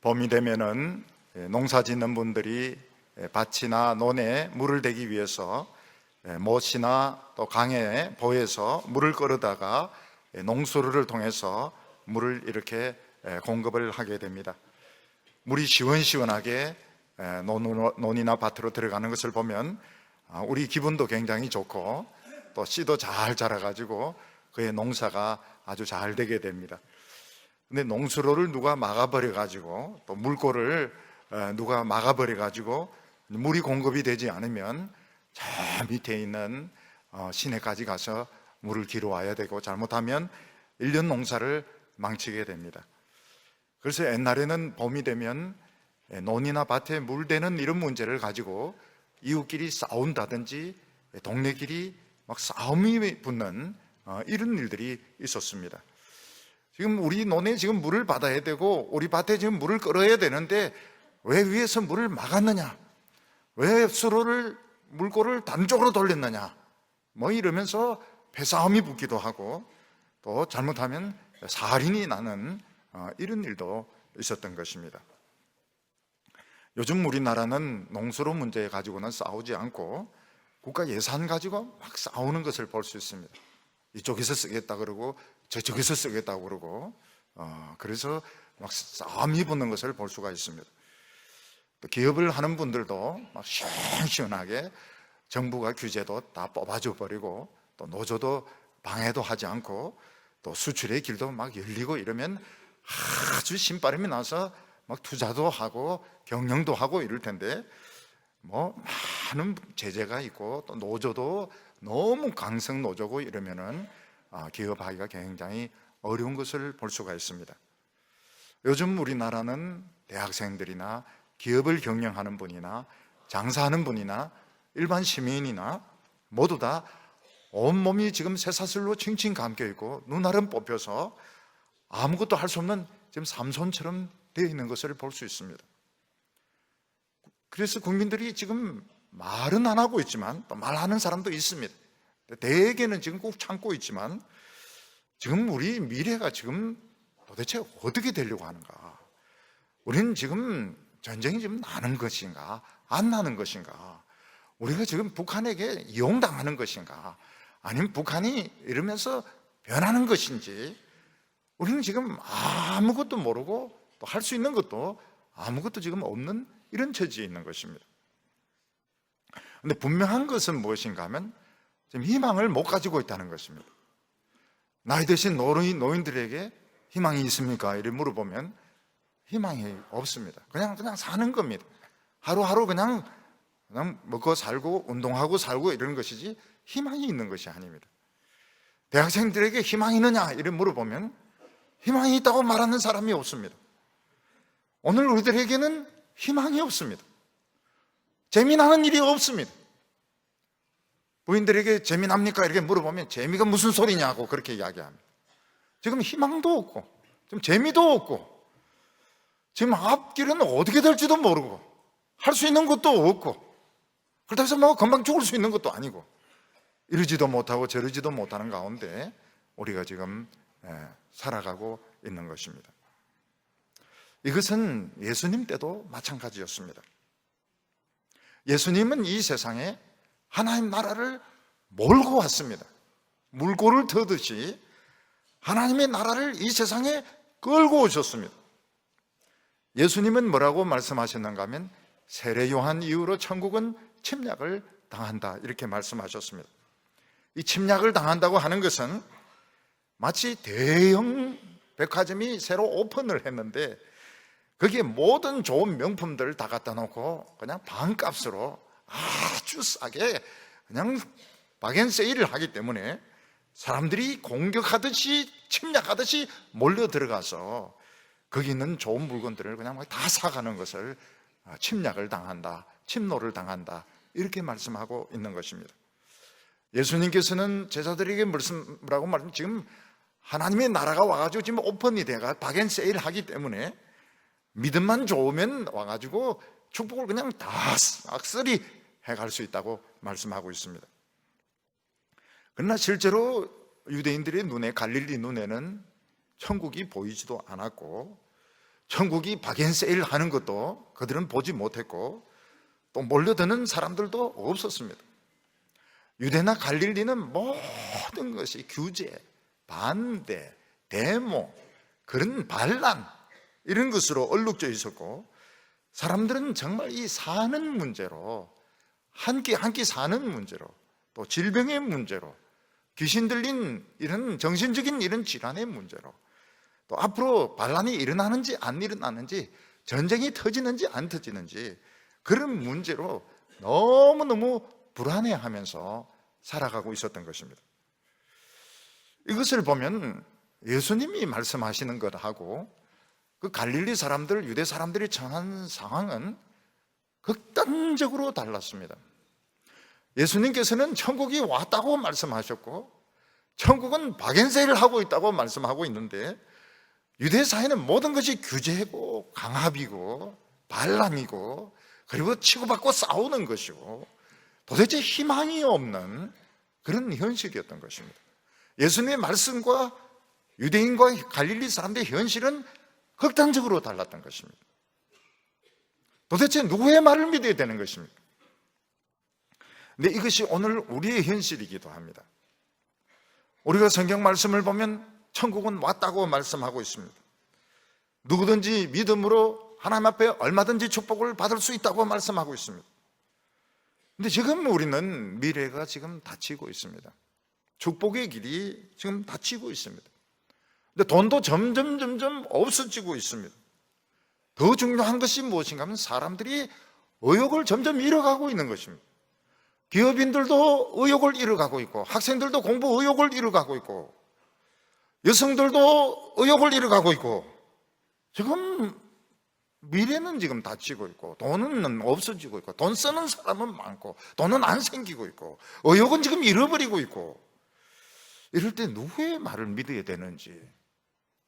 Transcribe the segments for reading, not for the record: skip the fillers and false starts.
봄이 되면은 농사 짓는 분들이 밭이나 논에 물을 대기 위해서 못이나 또 강에 보에서 물을 끌어다가 농수로를 통해서 물을 이렇게 공급을 하게 됩니다. 물이 시원시원하게 논이나 밭으로 들어가는 것을 보면 우리 기분도 굉장히 좋고 또 씨도 잘 자라가지고 그의 농사가 아주 잘 되게 됩니다. 근데 농수로를 누가 막아버려가지고 또 물꼬를 누가 막아버려가지고 물이 공급이 되지 않으면 저 밑에 있는 시내까지 가서 물을 길어와야 되고 잘못하면 1년 농사를 망치게 됩니다. 그래서 옛날에는 봄이 되면 논이나 밭에 물 대는 이런 문제를 가지고 이웃끼리 싸운다든지 동네끼리 막 싸움이 붙는 이런 일들이 있었습니다. 지금 우리 논에 지금 물을 받아야 되고 우리 밭에 지금 물을 끌어야 되는데 왜 위에서 물을 막았느냐? 왜 수로를 물꼬를 다른 쪽으로 돌렸느냐? 뭐 이러면서 패싸움이 붙기도 하고 또 잘못하면 살인이 나는 이런 일도 있었던 것입니다. 요즘 우리나라는 농수로 문제 가지고는 싸우지 않고 국가 예산 가지고 막 싸우는 것을 볼 수 있습니다. 이쪽에서 쓰겠다 그러고 저쪽에서 쓰겠다고 그러고 그래서 막 싸움이 붙는 것을 볼 수가 있습니다. 또 기업을 하는 분들도 막 시원시원하게 정부가 규제도 다 뽑아줘 버리고 또 노조도 방해도 하지 않고 또 수출의 길도 막 열리고 이러면 아주 신바람이 나서 막 투자도 하고 경영도 하고 이럴 텐데 뭐 많은 제재가 있고 또 노조도 너무 강성 노조고 이러면은 기업하기가 굉장히 어려운 것을 볼 수가 있습니다. 요즘 우리나라는 대학생들이나 기업을 경영하는 분이나 장사하는 분이나 일반 시민이나 모두 다 온몸이 지금 쇠사슬로 칭칭 감겨 있고 눈알은 뽑혀서 아무것도 할 수 없는 지금 삼손처럼 되어 있는 것을 볼 수 있습니다. 그래서 국민들이 지금 말은 안 하고 있지만 또 말하는 사람도 있습니다. 대개는 지금 꼭 참고 있지만 지금 우리 미래가 지금 도대체 어떻게 되려고 하는가? 우리는 지금 전쟁이 지금 나는 것인가? 안 나는 것인가? 우리가 지금 북한에게 이용당하는 것인가? 아니면 북한이 이러면서 변하는 것인지 우리는 지금 아무것도 모르고 또 할 수 있는 것도 아무것도 지금 없는 이런 처지에 있는 것입니다. 그런데 분명한 것은 무엇인가 하면 지금 희망을 못 가지고 있다는 것입니다. 나이 드신 노인들에게 희망이 있습니까? 이렇게 물어보면 희망이 없습니다. 그냥 사는 겁니다. 하루하루 그냥 먹고 살고 운동하고 살고 이런 것이지 희망이 있는 것이 아닙니다. 대학생들에게 희망이 있느냐 이렇게 물어보면 희망이 있다고 말하는 사람이 없습니다. 오늘 우리들에게는 희망이 없습니다. 재미나는 일이 없습니다. 부인들에게 재미납니까? 이렇게 물어보면 재미가 무슨 소리냐고 그렇게 이야기합니다. 지금 희망도 없고 지금 재미도 없고 지금 앞길은 어떻게 될지도 모르고 할 수 있는 것도 없고 그렇다고 해서 뭐 금방 죽을 수 있는 것도 아니고 이러지도 못하고 저러지도 못하는 가운데 우리가 지금 살아가고 있는 것입니다. 이것은 예수님 때도 마찬가지였습니다. 예수님은 이 세상에 하나님 나라를 몰고 왔습니다. 물꼬를 터듯이 하나님의 나라를 이 세상에 끌고 오셨습니다. 예수님은 뭐라고 말씀하셨는가 하면 세례 요한 이후로 천국은 침략을 당한다 이렇게 말씀하셨습니다. 이 침략을 당한다고 하는 것은 마치 대형 백화점이 새로 오픈을 했는데 거기에 모든 좋은 명품들을 다 갖다 놓고 그냥 반값으로 아주 싸게 그냥 박앤세일을 하기 때문에 사람들이 공격하듯이 침략하듯이 몰려 들어가서 거기 있는 좋은 물건들을 그냥 다 사가는 것을 침략을 당한다, 침노를 당한다 이렇게 말씀하고 있는 것입니다. 예수님께서는 제자들에게 뭐라고 말하면 지금 하나님의 나라가 와가지고 지금 오픈이 돼가 박앤세일 하기 때문에 믿음만 좋으면 와가지고 축복을 그냥 다 싹쓸이 해갈 수 있다고 말씀하고 있습니다. 그러나 실제로 유대인들의 눈에 갈릴리 눈에는 천국이 보이지도 않았고 천국이 바겐세일 하는 것도 그들은 보지 못했고 또 몰려드는 사람들도 없었습니다. 유대나 갈릴리는 모든 것이 규제, 반대, 데모, 그런 반란 이런 것으로 얼룩져 있었고 사람들은 정말 이 사는 문제로 한 끼 사는 문제로 또 질병의 문제로 귀신 들린 이런 정신적인 이런 질환의 문제로 또 앞으로 반란이 일어나는지 안 일어나는지 전쟁이 터지는지 안 터지는지 그런 문제로 너무너무 불안해하면서 살아가고 있었던 것입니다. 이것을 보면 예수님이 말씀하시는 것하고 그 갈릴리 사람들, 유대 사람들이 처한 상황은 극단적으로 달랐습니다. 예수님께서는 천국이 왔다고 말씀하셨고 천국은 바겐세일을 하고 있다고 말씀하고 있는데 유대 사회는 모든 것이 규제고 강압이고 반란이고 그리고 치고받고 싸우는 것이고 도대체 희망이 없는 그런 현실이었던 것입니다. 예수님의 말씀과 유대인과 갈릴리 사람들의 현실은 극단적으로 달랐던 것입니다. 도대체 누구의 말을 믿어야 되는 것입니까? 근데 이것이 오늘 우리의 현실이기도 합니다. 우리가 성경 말씀을 보면 천국은 왔다고 말씀하고 있습니다. 누구든지 믿음으로 하나님 앞에 얼마든지 축복을 받을 수 있다고 말씀하고 있습니다. 근데 지금 우리는 미래가 지금 닫히고 있습니다. 축복의 길이 지금 닫히고 있습니다. 근데 돈도 점점 없어지고 있습니다. 더 중요한 것이 무엇인가 하면 사람들이 의욕을 점점 잃어가고 있는 것입니다. 기업인들도 의욕을 잃어가고 있고 학생들도 공부 의욕을 잃어가고 있고 여성들도 의욕을 잃어가고 있고 지금 미래는 지금 닫히고 있고 돈은 없어지고 있고 돈 쓰는 사람은 많고 돈은 안 생기고 있고 의욕은 지금 잃어버리고 있고 이럴 때 누구의 말을 믿어야 되는지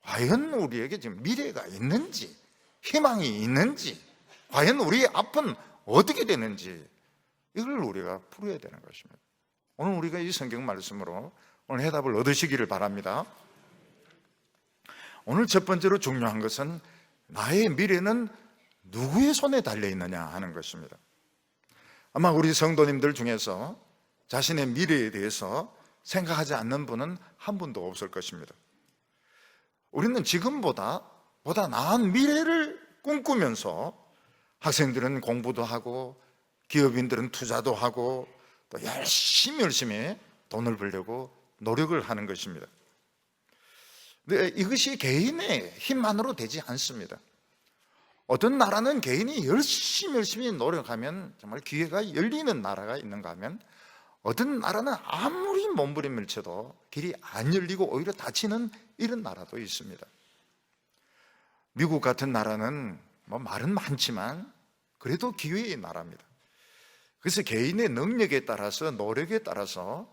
과연 우리에게 지금 미래가 있는지 희망이 있는지 과연 우리의 앞은 어떻게 되는지 이걸 우리가 풀어야 되는 것입니다. 오늘 우리가 이 성경 말씀으로 오늘 해답을 얻으시기를 바랍니다. 오늘 첫 번째로 중요한 것은 나의 미래는 누구의 손에 달려있느냐 하는 것입니다. 아마 우리 성도님들 중에서 자신의 미래에 대해서 생각하지 않는 분은 한 분도 없을 것입니다. 우리는 지금보다 나은 미래를 꿈꾸면서 학생들은 공부도 하고 기업인들은 투자도 하고 또 열심히 돈을 벌려고 노력을 하는 것입니다. 근데 이것이 개인의 힘만으로 되지 않습니다. 어떤 나라는 개인이 열심히 노력하면 정말 기회가 열리는 나라가 있는가 하면 어떤 나라는 아무리 몸부림을 쳐도 길이 안 열리고 오히려 닫히는 이런 나라도 있습니다. 미국 같은 나라는 말은 많지만 그래도 기회의 나라입니다. 그래서 개인의 능력에 따라서 노력에 따라서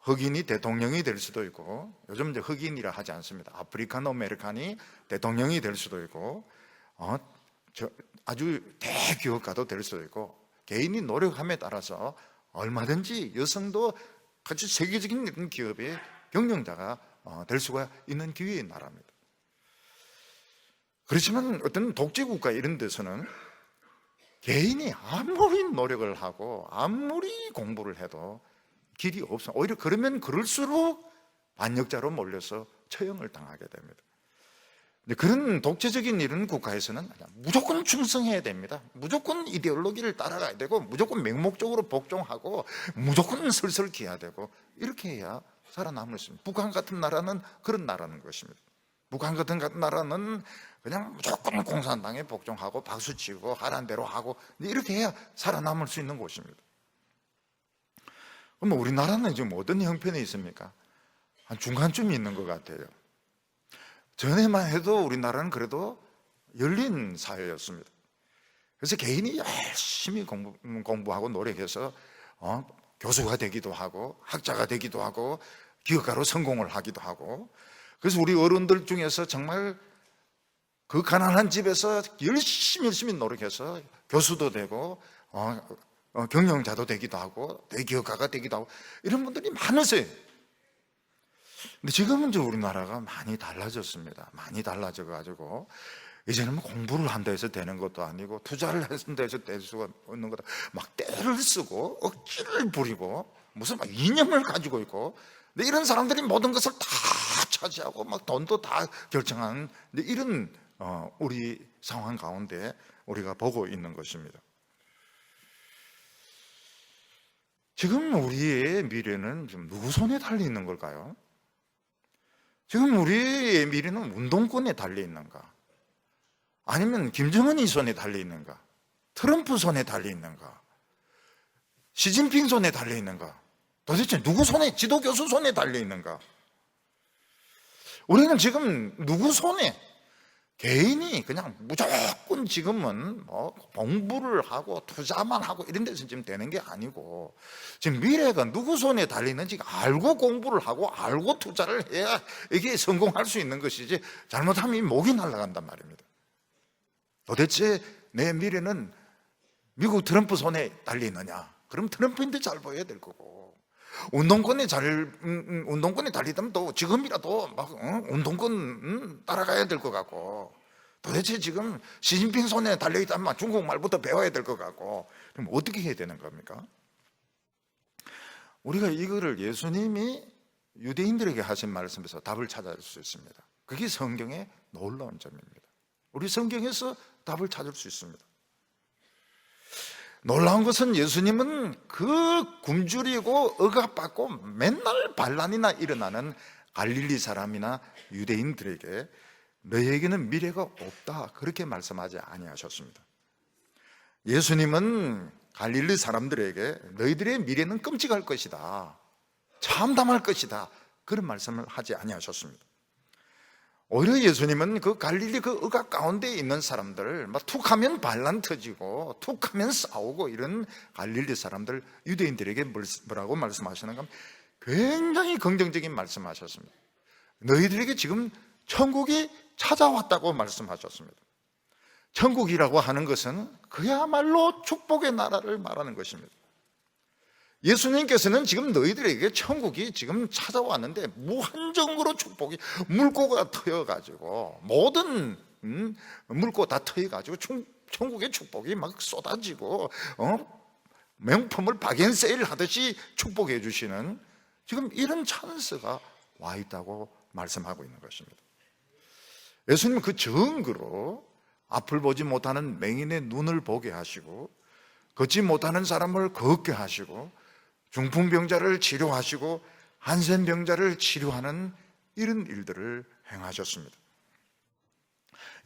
흑인이 대통령이 될 수도 있고 요즘 이제 흑인이라 하지 않습니다. 아프리칸 아메리칸이 대통령이 될 수도 있고 아주 대기업가도 될 수도 있고 개인이 노력함에 따라서 얼마든지 여성도 아주 세계적인 이런 기업의 경영자가 될 수가 있는 기회의 나라입니다. 그렇지만 어떤 독재국가 이런 데서는 개인이 아무리 노력을 하고 아무리 공부를 해도 길이 없어. 오히려 그러면 그럴수록 반역자로 몰려서 처형을 당하게 됩니다. 근데 그런 독재적인 이런 국가에서는 무조건 충성해야 됩니다. 무조건 이데올로기를 따라가야 되고 무조건 맹목적으로 복종하고 무조건 설설 기해야 되고 이렇게 해야 살아남을 수 있습니다. 북한 같은 나라는 그런 나라는 것입니다. 북한 같은 나라는 그냥 무조건 공산당에 복종하고 박수치고 하라는 대로 하고 이렇게 해야 살아남을 수 있는 곳입니다. 그럼 우리나라는 지금 어떤 형편에 있습니까? 한 중간쯤 있는 것 같아요. 전에만 해도 우리나라는 그래도 열린 사회였습니다. 그래서 개인이 열심히 공부하고 노력해서 교수가 되기도 하고 학자가 되기도 하고 기업가로 성공을 하기도 하고 그래서 우리 어른들 중에서 정말 그 가난한 집에서 열심히 노력해서 교수도 되고 경영자도 되기도 하고 대기업가가 되기도 하고 이런 분들이 많으세요. 근데 지금은 이제 우리나라가 많이 달라졌습니다. 많이 달라져가지고 이제는 뭐 공부를 한다 해서 되는 것도 아니고 투자를 한다 해서 될 수가 없는 거다. 막 때를 쓰고 억지를 부리고 무슨 막 이념을 가지고 있고, 근데 이런 사람들이 모든 것을 다 차지하고 막 돈도 다 결정하는 이런 우리 상황 가운데 우리가 보고 있는 것입니다. 지금 우리의 미래는 지금 누구 손에 달려 있는 걸까요? 지금 우리의 미래는 운동권에 달려 있는가? 아니면 김정은이 손에 달려 있는가? 트럼프 손에 달려 있는가? 시진핑 손에 달려 있는가? 도대체 누구 손에, 지도교수 손에 달려 있는가? 우리는 지금 누구 손에, 개인이 그냥 무조건 지금은 뭐 공부를 하고 투자만 하고 이런 데서 지금 되는 게 아니고, 지금 미래가 누구 손에 달리는지 알고 공부를 하고 알고 투자를 해야 이게 성공할 수 있는 것이지, 잘못하면 이 목이 날아간단 말입니다. 도대체 내 미래는 미국 트럼프 손에 달리느냐? 그럼 트럼프인데 잘 보여야 될 거고, 운동권에 달리다면 또 지금이라도 막 운동권 따라가야 될 것 같고, 도대체 지금 시진핑 손에 달려있다면 중국말부터 배워야 될 것 같고, 그럼 어떻게 해야 되는 겁니까? 우리가 이거를 예수님이 유대인들에게 하신 말씀에서 답을 찾을 수 있습니다. 그게 성경의 놀라운 점입니다. 우리 성경에서 답을 찾을 수 있습니다. 놀라운 것은 예수님은 그 굶주리고 억압받고 맨날 반란이나 일어나는 갈릴리 사람이나 유대인들에게 너희에게는 미래가 없다, 그렇게 말씀하지 아니하셨습니다. 예수님은 갈릴리 사람들에게 너희들의 미래는 끔찍할 것이다, 참담할 것이다, 그런 말씀을 하지 아니하셨습니다. 오히려 예수님은 그 갈릴리 그 억압 가운데 있는 사람들, 막 툭하면 반란 터지고 툭하면 싸우고 이런 갈릴리 사람들, 유대인들에게 뭐라고 말씀하시는가 하면 굉장히 긍정적인 말씀하셨습니다. 너희들에게 지금 천국이 찾아왔다고 말씀하셨습니다. 천국이라고 하는 것은 그야말로 축복의 나라를 말하는 것입니다. 예수님께서는 지금 너희들에게 천국이 지금 찾아왔는데 무한정으로 축복이 물고가 트여가지고 모든 물고 다 트여가지고 천국의 축복이 막 쏟아지고 명품을 박앤세일 하듯이 축복해 주시는 지금 이런 찬스가 와 있다고 말씀하고 있는 것입니다. 예수님은 그 증거로 앞을 보지 못하는 맹인의 눈을 보게 하시고, 걷지 못하는 사람을 걷게 하시고, 중풍병자를 치료하시고 한센병자를 치료하는 이런 일들을 행하셨습니다.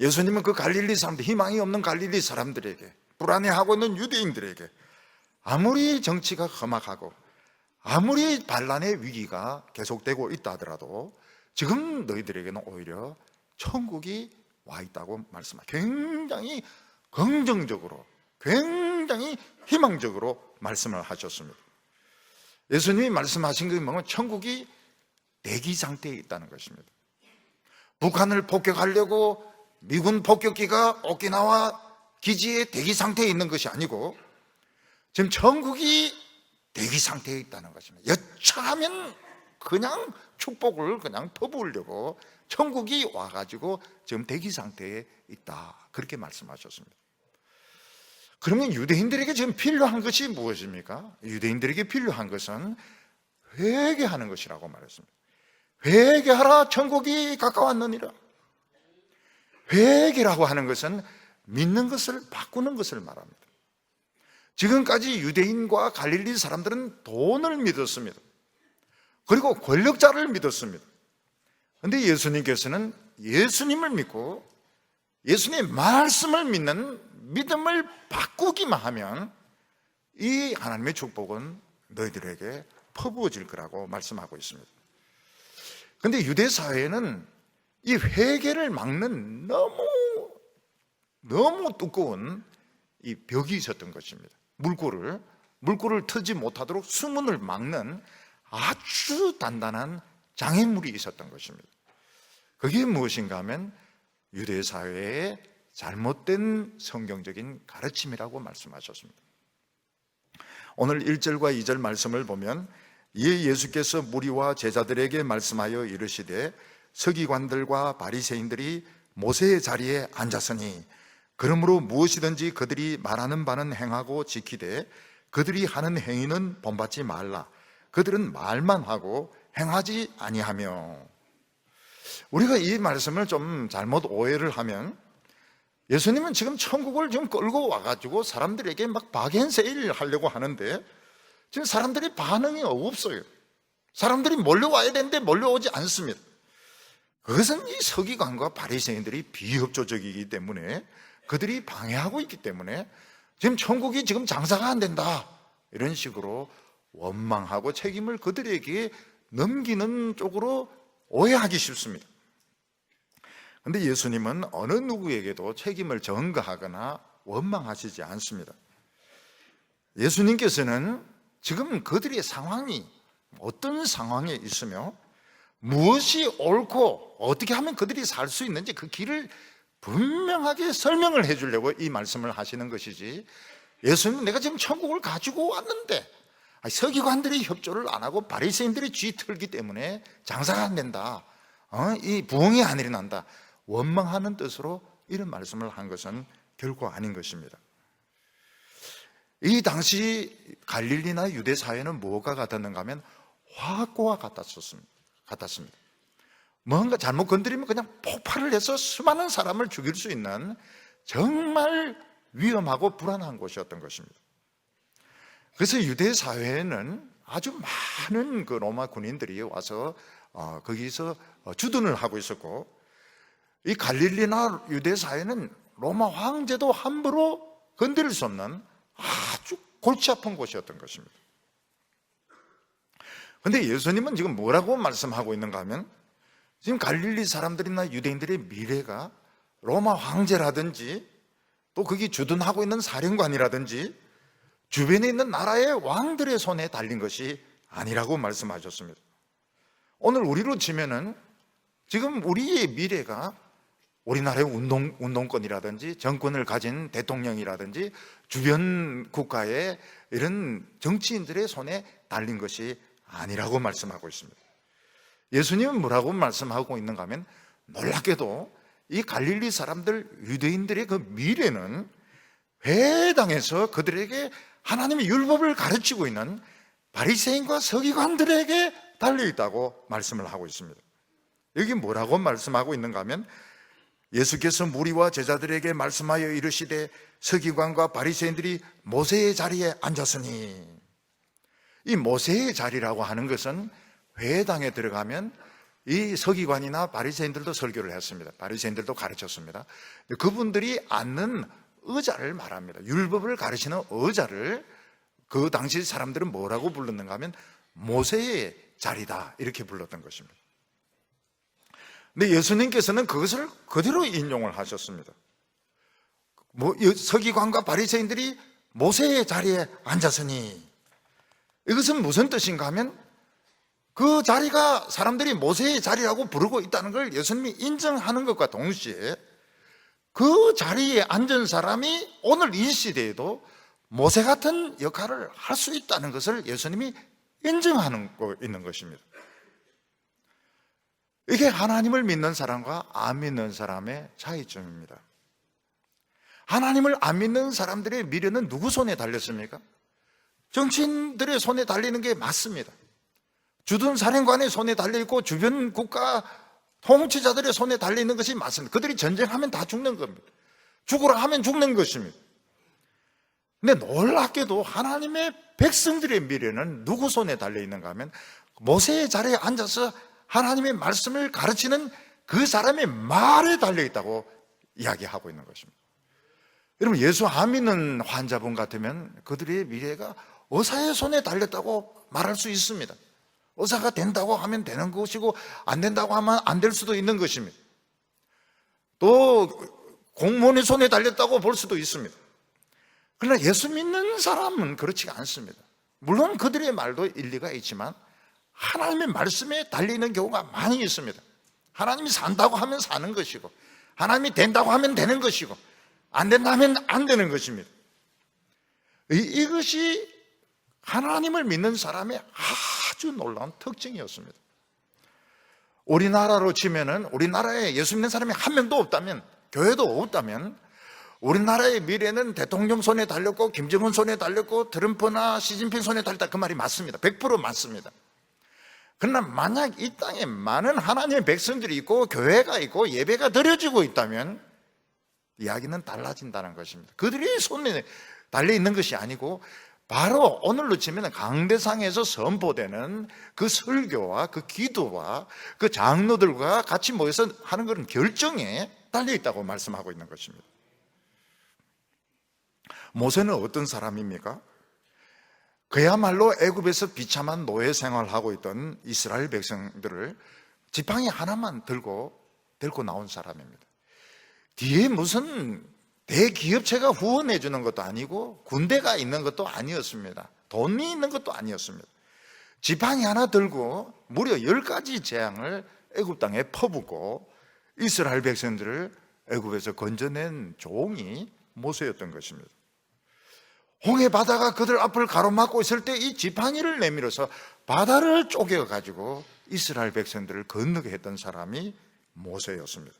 예수님은 그 갈릴리 사람들, 희망이 없는 갈릴리 사람들에게, 불안해하고 있는 유대인들에게 아무리 정치가 험악하고 아무리 반란의 위기가 계속되고 있다 하더라도 지금 너희들에게는 오히려 천국이 와 있다고 말씀하셨습니다. 굉장히 긍정적으로, 굉장히 희망적으로 말씀을 하셨습니다. 예수님이 말씀하신 게 뭐냐면 천국이 대기 상태에 있다는 것입니다. 북한을 폭격하려고 미군 폭격기가 오키나와 기지에 대기 상태에 있는 것이 아니고 지금 천국이 대기 상태에 있다는 것입니다. 여차하면 그냥 축복을 그냥 퍼부으려고 천국이 와가지고 지금 대기 상태에 있다, 그렇게 말씀하셨습니다. 그러면 유대인들에게 지금 필요한 것이 무엇입니까? 유대인들에게 필요한 것은 회개하는 것이라고 말했습니다. 회개하라, 천국이 가까웠느니라. 회개라고 하는 것은 믿는 것을 바꾸는 것을 말합니다. 지금까지 유대인과 갈릴리 사람들은 돈을 믿었습니다. 그리고 권력자를 믿었습니다. 그런데 예수님께서는 예수님을 믿고 예수님의 말씀을 믿는 믿음을 바꾸기만 하면 이 하나님의 축복은 너희들에게 퍼부어질 거라고 말씀하고 있습니다. 그런데 유대 사회에는 이 회개를 막는 너무 두꺼운 이 벽이 있었던 것입니다. 물꼬를 트지 못하도록 수문을 막는 아주 단단한 장애물이 있었던 것입니다. 그게 무엇인가 하면 유대 사회의 잘못된 성경적인 가르침이라고 말씀하셨습니다. 오늘 1절과 2절 말씀을 보면 이에 예수께서 무리와 제자들에게 말씀하여 이르시되 서기관들과 바리새인들이 모세의 자리에 앉았으니 그러므로 무엇이든지 그들이 말하는 바는 행하고 지키되 그들이 하는 행위는 본받지 말라. 그들은 말만 하고 행하지 아니하며. 우리가 이 말씀을 좀 잘못 오해를 하면 예수님은 지금 천국을 지금 끌고 와가지고 사람들에게 막 바겐세일 하려고 하는데 지금 사람들이 반응이 없어요. 사람들이 몰려와야 되는데 몰려오지 않습니다. 그것은 이 서기관과 바리새인들이 비협조적이기 때문에, 그들이 방해하고 있기 때문에 지금 천국이 지금 장사가 안 된다 이런 식으로 원망하고 책임을 그들에게 넘기는 쪽으로 오해하기 쉽습니다. 그런데 예수님은 어느 누구에게도 책임을 전가하거나 원망하시지 않습니다. 예수님께서는 지금 그들의 상황이 어떤 상황에 있으며 무엇이 옳고 어떻게 하면 그들이 살 수 있는지 그 길을 분명하게 설명을 해주려고 이 말씀을 하시는 것이지, 예수님은 내가 지금 천국을 가지고 왔는데 서기관들이 협조를 안 하고 바리새인들이 쥐 털기 때문에 장사가 안 된다, 이 부흥이 안 일어난다, 원망하는 뜻으로 이런 말씀을 한 것은 결코 아닌 것입니다. 이 당시 갈릴리나 유대 사회는 뭐가 같았는가 하면 화학고와 같았습니다. 뭔가 잘못 건드리면 그냥 폭발을 해서 수많은 사람을 죽일 수 있는 정말 위험하고 불안한 곳이었던 것입니다. 그래서 유대 사회에는 아주 많은 그 로마 군인들이 와서 거기서 주둔을 하고 있었고, 이 갈릴리나 유대 사회는 로마 황제도 함부로 건드릴 수 없는 아주 골치 아픈 곳이었던 것입니다. 그런데 예수님은 지금 뭐라고 말씀하고 있는가 하면, 지금 갈릴리 사람들이나 유대인들의 미래가 로마 황제라든지 또 거기 주둔하고 있는 사령관이라든지 주변에 있는 나라의 왕들의 손에 달린 것이 아니라고 말씀하셨습니다. 오늘 우리로 치면은 지금 우리의 미래가 우리나라의 운동권이라든지 정권을 가진 대통령이라든지 주변 국가의 이런 정치인들의 손에 달린 것이 아니라고 말씀하고 있습니다. 예수님은 뭐라고 말씀하고 있는가 하면, 놀랍게도 이 갈릴리 사람들, 유대인들의 그 미래는 회당에서 그들에게 하나님의 율법을 가르치고 있는 바리새인과 서기관들에게 달려있다고 말씀을 하고 있습니다. 여기 뭐라고 말씀하고 있는가 하면, 예수께서 무리와 제자들에게 말씀하여 이르시되 서기관과 바리새인들이 모세의 자리에 앉았으니, 이 모세의 자리라고 하는 것은 회당에 들어가면 이 서기관이나 바리새인들도 설교를 했습니다. 바리새인들도 가르쳤습니다. 그분들이 앉는 의자를 말합니다. 율법을 가르치는 의자를 그 당시 사람들은 뭐라고 불렀는가 하면 모세의 자리다 이렇게 불렀던 것입니다. 근데 예수님께서는 그것을 그대로 인용을 하셨습니다. 서기관과 바리새인들이 모세의 자리에 앉았으니, 이것은 무슨 뜻인가 하면 그 자리가 사람들이 모세의 자리라고 부르고 있다는 걸 예수님이 인정하는 것과 동시에 그 자리에 앉은 사람이 오늘 이 시대에도 모세 같은 역할을 할 수 있다는 것을 예수님이 인정하고 있는 것입니다. 이게 하나님을 믿는 사람과 안 믿는 사람의 차이점입니다. 하나님을 안 믿는 사람들의 미래는 누구 손에 달렸습니까? 정치인들의 손에 달리는 게 맞습니다. 주둔 사령관의 손에 달려있고 주변 국가 통치자들의 손에 달려있는 것이 맞습니다. 그들이 전쟁하면 다 죽는 겁니다. 죽으라 하면 죽는 것입니다. 근데 놀랍게도 하나님의 백성들의 미래는 누구 손에 달려있는가 하면 모세의 자리에 앉아서 하나님의 말씀을 가르치는 그 사람의 말에 달려있다고 이야기하고 있는 것입니다. 여러분, 예수 안 믿는 환자분 같으면 그들의 미래가 의사의 손에 달렸다고 말할 수 있습니다. 의사가 된다고 하면 되는 것이고 안 된다고 하면 안 될 수도 있는 것입니다. 또 공무원의 손에 달렸다고 볼 수도 있습니다. 그러나 예수 믿는 사람은 그렇지가 않습니다. 물론 그들의 말도 일리가 있지만 하나님의 말씀에 달리는 경우가 많이 있습니다. 하나님이 산다고 하면 사는 것이고 하나님이 된다고 하면 되는 것이고 안 된다 하면 안 되는 것입니다. 이것이 하나님을 믿는 사람의 아주 놀라운 특징이었습니다. 우리나라로 치면은 우리나라에 예수 믿는 사람이 한 명도 없다면, 교회도 없다면 우리나라의 미래는 대통령 손에 달렸고 김정은 손에 달렸고 트럼프나 시진핑 손에 달렸다, 그 말이 맞습니다. 100% 맞습니다. 그러나 만약 이 땅에 많은 하나님의 백성들이 있고 교회가 있고 예배가 드려지고 있다면 이야기는 달라진다는 것입니다. 그들이 손에 달려있는 것이 아니고 바로 오늘로 치면 강대상에서 선포되는 그 설교와 그 기도와 그 장로들과 같이 모여서 하는 그런 결정에 달려있다고 말씀하고 있는 것입니다. 모세는 어떤 사람입니까? 그야말로 애굽에서 비참한 노예 생활을 하고 있던 이스라엘 백성들을 지팡이 하나만 들고 데리고 나온 사람입니다. 뒤에 무슨 대기업체가 후원해 주는 것도 아니고 군대가 있는 것도 아니었습니다. 돈이 있는 것도 아니었습니다. 지팡이 하나 들고 무려 10가지 재앙을 애굽 땅에 퍼붓고 이스라엘 백성들을 애굽에서 건져낸 종이 모세였던 것입니다. 홍해 바다가 그들 앞을 가로막고 있을 때 이 지팡이를 내밀어서 바다를 쪼개어 가지고 이스라엘 백성들을 건너게 했던 사람이 모세였습니다.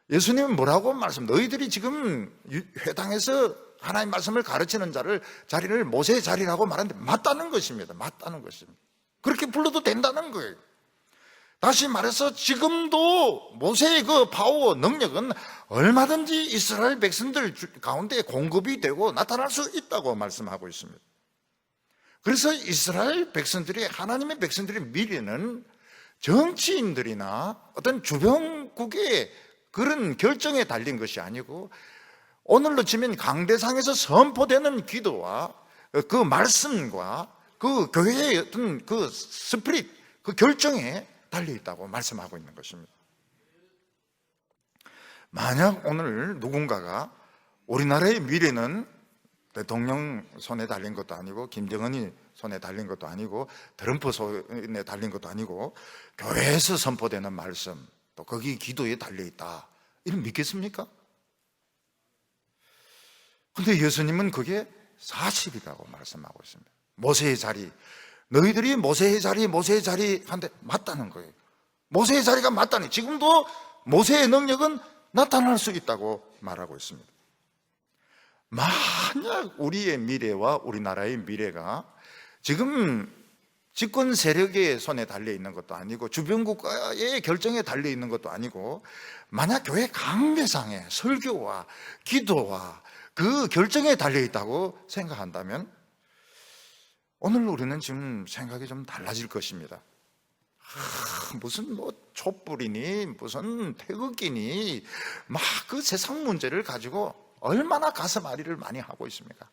예수님은 뭐라고 너희들이 지금 회당에서 하나님 말씀을 가르치는 자리를 모세의 자리라고 말하는데 맞다는 것입니다. 맞다는 것입니다. 그렇게 불러도 된다는 거예요. 다시 말해서 지금도 모세의 그 파워, 능력은 얼마든지 이스라엘 백성들 가운데 공급이 되고 나타날 수 있다고 말씀하고 있습니다. 그래서 이스라엘 백성들이, 하나님의 백성들의 미래는 정치인들이나 어떤 주변국의 그런 결정에 달린 것이 아니고 오늘로 치면 강대상에서 선포되는 기도와 그 말씀과 그 교회의 어떤 그 스피릿, 그 결정에 달려있다고 말씀하고 있는 것입니다. 만약 오늘 누군가가 우리나라의 미래는 대통령 손에 달린 것도 아니고 김정은이 손에 달린 것도 아니고 트럼프 손에 달린 것도 아니고 교회에서 선포되는 말씀, 또 거기 기도에 달려있다, 이런 믿겠습니까? 근데 예수님은 그게 사실이라고 말씀하고 있습니다. 모세의 자리, 너희들이 모세의 자리 한데 맞다는 거예요. 모세의 자리가 맞다니, 지금도 모세의 능력은 나타날 수 있다고 말하고 있습니다. 만약 우리의 미래와 우리나라의 미래가 지금 집권 세력의 손에 달려있는 것도 아니고 주변 국가의 결정에 달려있는 것도 아니고 만약 교회 강대상에 설교와 기도와 그 결정에 달려있다고 생각한다면 오늘 우리는 지금 생각이 좀 달라질 것입니다. 무슨 촛불이니 무슨 태극기니 막 그 세상 문제를 가지고 얼마나 가슴 앓이를 많이 하고 있습니까?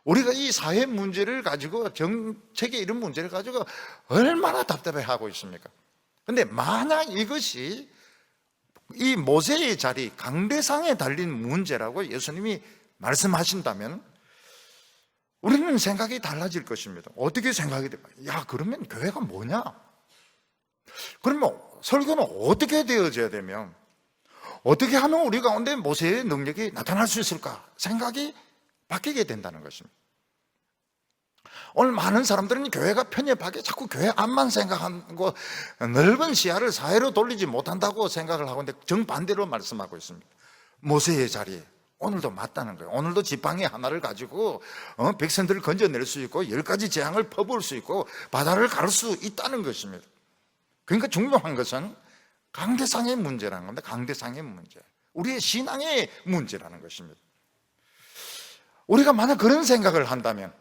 우리가 이 사회 문제를 가지고, 정책의 이런 문제를 가지고 얼마나 답답해하고 있습니까? 그런데 만약 이것이 이 모세의 자리, 강대상에 달린 문제라고 예수님이 말씀하신다면 우리는 생각이 달라질 것입니다. 어떻게 생각이 될까요? 야, 그러면 교회가 뭐냐? 그러면 설교는 어떻게 되어져야 되면, 어떻게 하면 우리 가운데 모세의 능력이 나타날 수 있을까? 생각이 바뀌게 된다는 것입니다. 오늘 많은 사람들은 교회가 편협하게 자꾸 교회 앞만 생각하고 넓은 시야를 사회로 돌리지 못한다고 생각을 하고 있는데 정반대로 말씀하고 있습니다. 모세의 자리에 오늘도 맞다는 거예요. 오늘도 지팡이 하나를 가지고 백성들을 건져낼 수 있고 10가지 재앙을 퍼부을 수 있고 바다를 가를 수 있다는 것입니다. 그러니까 중요한 것은 강대상의 문제라는 겁니다. 강대상의 문제, 우리의 신앙의 문제라는 것입니다. 우리가 만약 그런 생각을 한다면,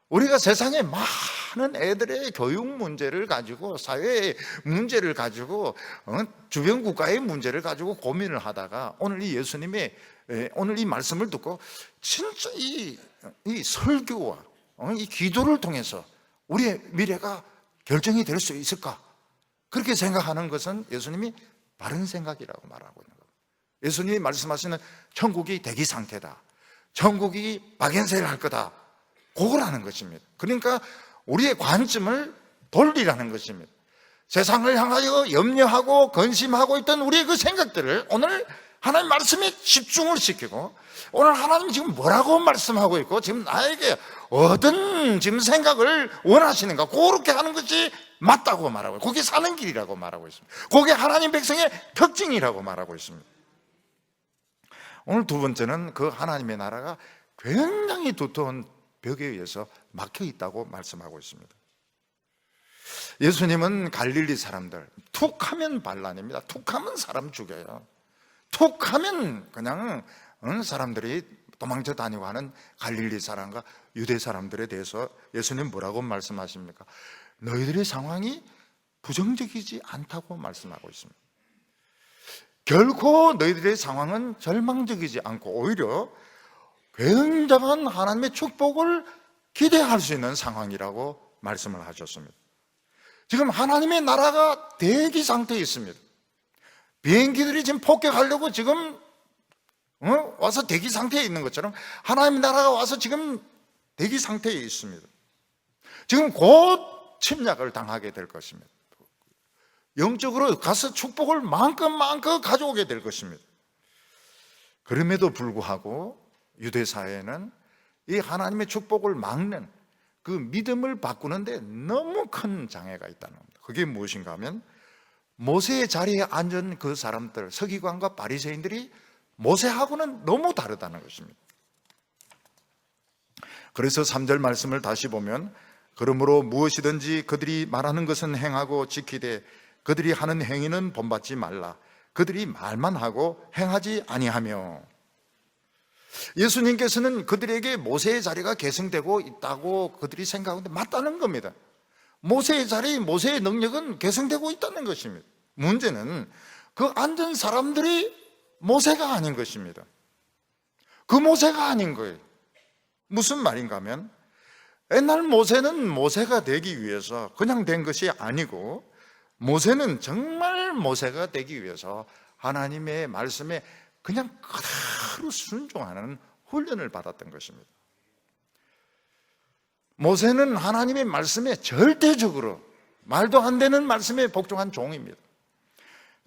우리가 세상에 많은 애들의 교육 문제를 가지고, 사회의 문제를 가지고, 주변 국가의 문제를 가지고 고민을 하다가 오늘 이 예수님의 오늘 이 말씀을 듣고 진짜 이 설교와 이 기도를 통해서 우리의 미래가 결정이 될 수 있을까? 그렇게 생각하는 것은 예수님이 바른 생각이라고 말하고 있는 겁니다. 예수님이 말씀하시는 천국이 대기 상태다, 천국이 박연세를 할 거다, 그거라는 것입니다. 그러니까 우리의 관점을 돌리라는 것입니다. 세상을 향하여 염려하고 근심하고 있던 우리의 그 생각들을 오늘 하나님 말씀에 집중을 시키고, 오늘 하나님이 지금 뭐라고 말씀하고 있고 지금 나에게 어떤 지금 생각을 원하시는가, 그렇게 하는 것이 맞다고 말하고, 그게 사는 길이라고 말하고 있습니다. 그게 하나님 백성의 특징이라고 말하고 있습니다. 오늘 두 번째는 그 하나님의 나라가 굉장히 두터운 벽에 의해서 막혀 있다고 말씀하고 있습니다. 예수님은 갈릴리 사람들, 툭하면 반란입니다. 툭하면 사람 죽여요. 툭하면 그냥 사람들이 도망쳐 다니고 하는 갈릴리 사람과 유대 사람들에 대해서 예수님 뭐라고 말씀하십니까? 너희들의 상황이 부정적이지 않다고 말씀하고 있습니다. 결코 너희들의 상황은 절망적이지 않고 오히려 굉장한 하나님의 축복을 기대할 수 있는 상황이라고 말씀을 하셨습니다. 지금 하나님의 나라가 대기 상태에 있습니다. 비행기들이 지금 폭격하려고 지금 와서 대기 상태에 있는 것처럼 하나님의 나라가 와서 지금 대기 상태에 있습니다. 지금 곧 침략을 당하게 될 것입니다. 영적으로 가서 축복을 마음껏 가져오게 될 것입니다. 그럼에도 불구하고 유대 사회는 이 하나님의 축복을 막는 그 믿음을 바꾸는데 너무 큰 장애가 있다는 겁니다. 그게 무엇인가 하면 모세의 자리에 앉은 그 사람들, 서기관과 바리새인들이 모세하고는 너무 다르다는 것입니다. 그래서 3절 말씀을 다시 보면 그러므로 무엇이든지 그들이 말하는 것은 행하고 지키되 그들이 하는 행위는 본받지 말라. 그들이 말만 하고 행하지 아니하며. 예수님께서는 그들에게 모세의 자리가 계승되고 있다고 그들이 생각하는데 맞다는 겁니다. 모세의 자리, 모세의 능력은 계승되고 있다는 것입니다. 문제는 그 앉은 사람들이 모세가 아닌 것입니다. 그 모세가 아닌 거예요. 무슨 말인가 하면 옛날 모세는 모세가 되기 위해서 그냥 된 것이 아니고 모세는 정말 모세가 되기 위해서 하나님의 말씀에 그냥 그대로 순종하는 훈련을 받았던 것입니다. 모세는 하나님의 말씀에 절대적으로 말도 안 되는 말씀에 복종한 종입니다.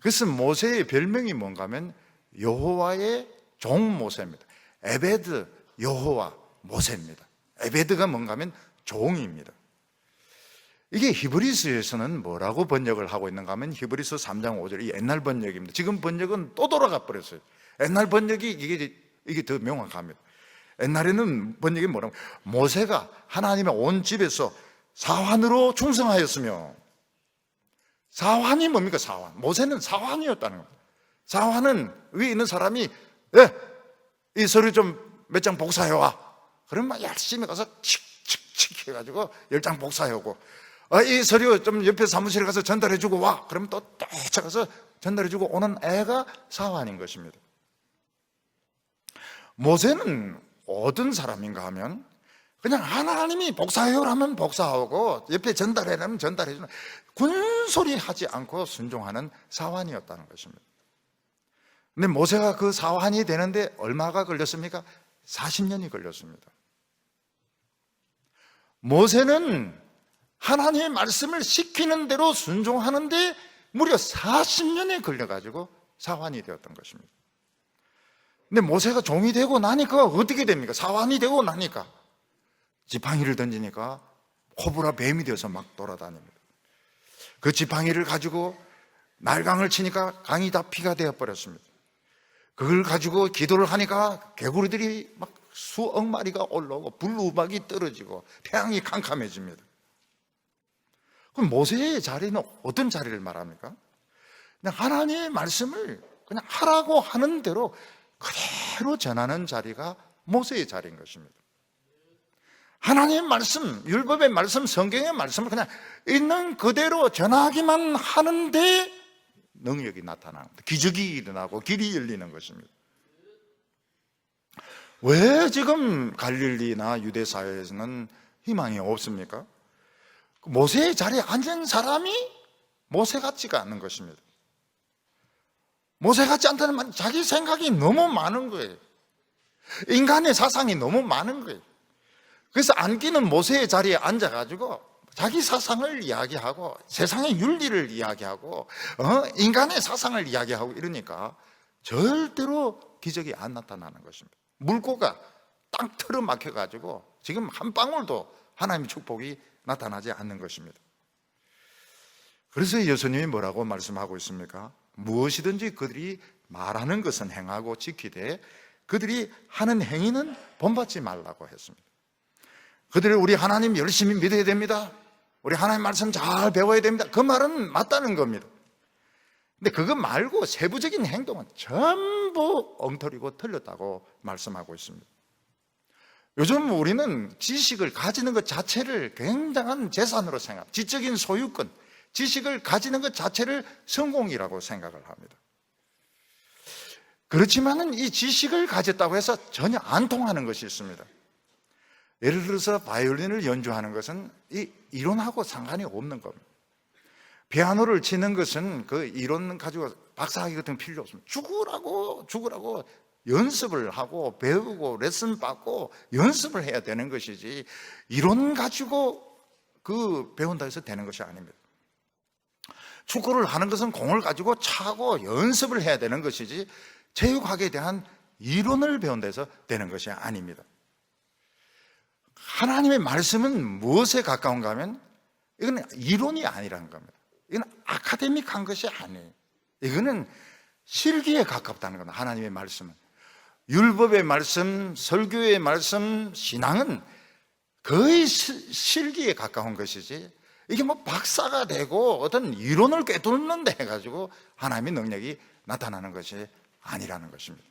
그래서 모세의 별명이 뭔가 하면 여호와의 종 모세입니다. 에베드 여호와 모세입니다. 에베드가 뭔가 하면 종입니다. 이게 히브리서에서는 뭐라고 번역을 하고 있는가 하면 히브리서 3장 5절, 이 옛날 번역입니다. 지금 번역은 또 돌아가 버렸어요. 옛날 번역이 이게 더 명확합니다. 옛날에는 번역이 뭐라고, 모세가 하나님의 온 집에서 사환으로 충성하였으며. 사환이 뭡니까? 사환. 모세는 사환이었다는 겁니다. 사환은 위에 있는 사람이 이 서류 좀 몇 장 복사해와. 그러면 열심히 가서 칙칙칙 해가지고 10장 복사해오고, 이 서류 좀 옆에 사무실에 가서 전달해주고 와. 그러면 또 쫓아가서 전달해주고 오는 애가 사환인 것입니다. 모세는 어떤 사람인가 하면 그냥 하나님이 복사해오라면 복사하고 옆에 전달해라면 전달해주는 군소리 하지 않고 순종하는 사환이었다는 것입니다. 근데 모세가 그 사환이 되는데 얼마가 걸렸습니까? 40년이 걸렸습니다. 모세는 하나님의 말씀을 시키는 대로 순종하는데 무려 40년이 걸려가지고 사환이 되었던 것입니다. 근데 모세가 종이 되고 나니까 어떻게 됩니까? 사환이 되고 나니까 지팡이를 던지니까 코브라 뱀이 되어서 막 돌아다닙니다. 그 지팡이를 가지고 날강을 치니까 강이 다 피가 되어버렸습니다. 그걸 가지고 기도를 하니까 개구리들이 막 수억 마리가 올라오고 불우박이 떨어지고 태양이 캄캄해집니다. 그럼 모세의 자리는 어떤 자리를 말합니까? 그냥 하나님의 말씀을 그냥 하라고 하는 대로 그대로 전하는 자리가 모세의 자리인 것입니다. 하나님의 말씀, 율법의 말씀, 성경의 말씀을 그냥 있는 그대로 전하기만 하는데 능력이 나타납니다. 기적이 일어나고 길이 열리는 것입니다. 왜 지금 갈릴리나 유대 사회에서는 희망이 없습니까? 모세의 자리에 앉은 사람이 모세 같지가 않는 것입니다. 모세 같지 않다는 말은 자기 생각이 너무 많은 거예요. 인간의 사상이 너무 많은 거예요. 그래서 앉기는 모세의 자리에 앉아가지고 자기 사상을 이야기하고 세상의 윤리를 이야기하고 인간의 사상을 이야기하고 이러니까 절대로 기적이 안 나타나는 것입니다. 물고가 딱 틀어막혀가지고 지금 한 방울도 하나님의 축복이 나타나지 않는 것입니다. 그래서 예수님이 뭐라고 말씀하고 있습니까? 무엇이든지 그들이 말하는 것은 행하고 지키되 그들이 하는 행위는 본받지 말라고 했습니다. 그들이 우리 하나님 열심히 믿어야 됩니다, 우리 하나님 말씀 잘 배워야 됩니다, 그 말은 맞다는 겁니다. 근데 그거 말고 세부적인 행동은 전부 엉터리고 틀렸다고 말씀하고 있습니다. 요즘 우리는 지식을 가지는 것 자체를 굉장한 재산으로 생각합니다. 지적인 소유권, 지식을 가지는 것 자체를 성공이라고 생각을 합니다. 그렇지만은 이 지식을 가졌다고 해서 전혀 안 통하는 것이 있습니다. 예를 들어서 바이올린을 연주하는 것은 이 이론하고 상관이 없는 겁니다. 피아노를 치는 것은 그 이론 가지고 박사학위 같은 거 필요 없습니다. 죽으라고 연습을 하고 배우고 레슨 받고 연습을 해야 되는 것이지, 이론 가지고 그 배운다 해서 되는 것이 아닙니다. 축구를 하는 것은 공을 가지고 차고 연습을 해야 되는 것이지, 체육학에 대한 이론을 배운다 해서 되는 것이 아닙니다. 하나님의 말씀은 무엇에 가까운가 하면 이거는 이론이 아니라는 겁니다. 이건 아카데믹한 것이 아니에요. 이거는 실기에 가깝다는 겁니다. 하나님의 말씀은, 율법의 말씀, 설교의 말씀, 신앙은 거의 실기에 가까운 것이지, 이게 뭐 박사가 되고 어떤 이론을 꿰뚫는데 해가지고 하나님의 능력이 나타나는 것이 아니라는 것입니다.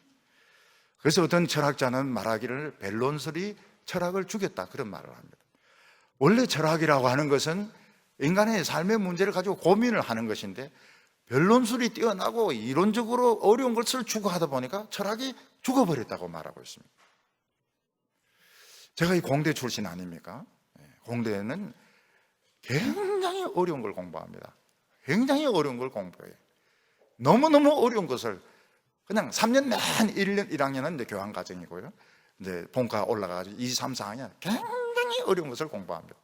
그래서 어떤 철학자는 말하기를 벨론설이 철학을 죽였다, 그런 말을 합니다. 원래 철학이라고 하는 것은 인간의 삶의 문제를 가지고 고민을 하는 것인데, 변론술이 뛰어나고 이론적으로 어려운 것을 추구하다 보니까 철학이 죽어버렸다고 말하고 있습니다. 제가 이 공대 출신 아닙니까? 공대는 굉장히 어려운 걸 공부합니다. 굉장히 어려운 걸 공부해요. 너무너무 어려운 것을 그냥 3년 내 1년, 1학년은 이제 교환과정이고요, 이제 본과 올라가가지고 2, 3, 4학년 굉장히 어려운 것을 공부합니다.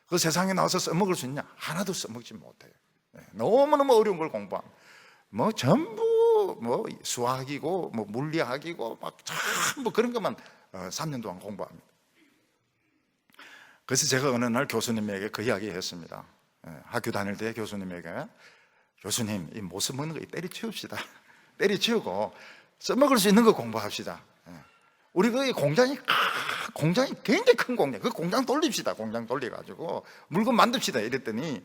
그 세상에 나와서 써먹을 수 있냐? 하나도 써먹지 못해요. 너무너무 어려운 걸 공부합니다. 뭐 전부 뭐 수학이고 뭐 물리학이고 막 전부 그런 것만 3년 동안 공부합니다. 그래서 제가 어느 날 교수님에게 그 이야기 했습니다. 학교 다닐 때 교수님에게, 교수님, 이 못 써먹는 거 때려치웁시다. 때려치우고 써먹을 수 있는 거 공부합시다. 우리 그 공장이 굉장히 큰 공장, 그 공장 돌립시다. 공장 돌려가지고 물건 만듭시다. 이랬더니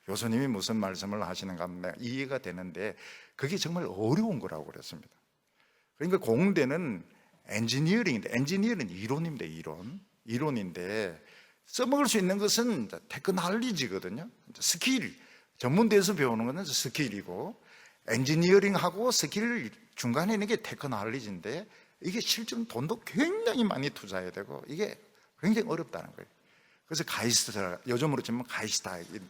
교수님이 무슨 말씀을 하시는가 하면 이해가 되는데, 그게 정말 어려운 거라고 그랬습니다. 그러니까 공대는 엔지니어링인데, 엔지니어는 이론입니다. 이론인데 써먹을 수 있는 것은 테크놀로지거든요. 스킬, 전문대에서 배우는 것은 스킬이고, 엔지니어링하고 스킬 중간에 있는 게 테크놀로지인데, 이게 실제로 돈도 굉장히 많이 투자해야 되고 이게 굉장히 어렵다는 거예요. 그래서 가이스트, 요즘으로 치면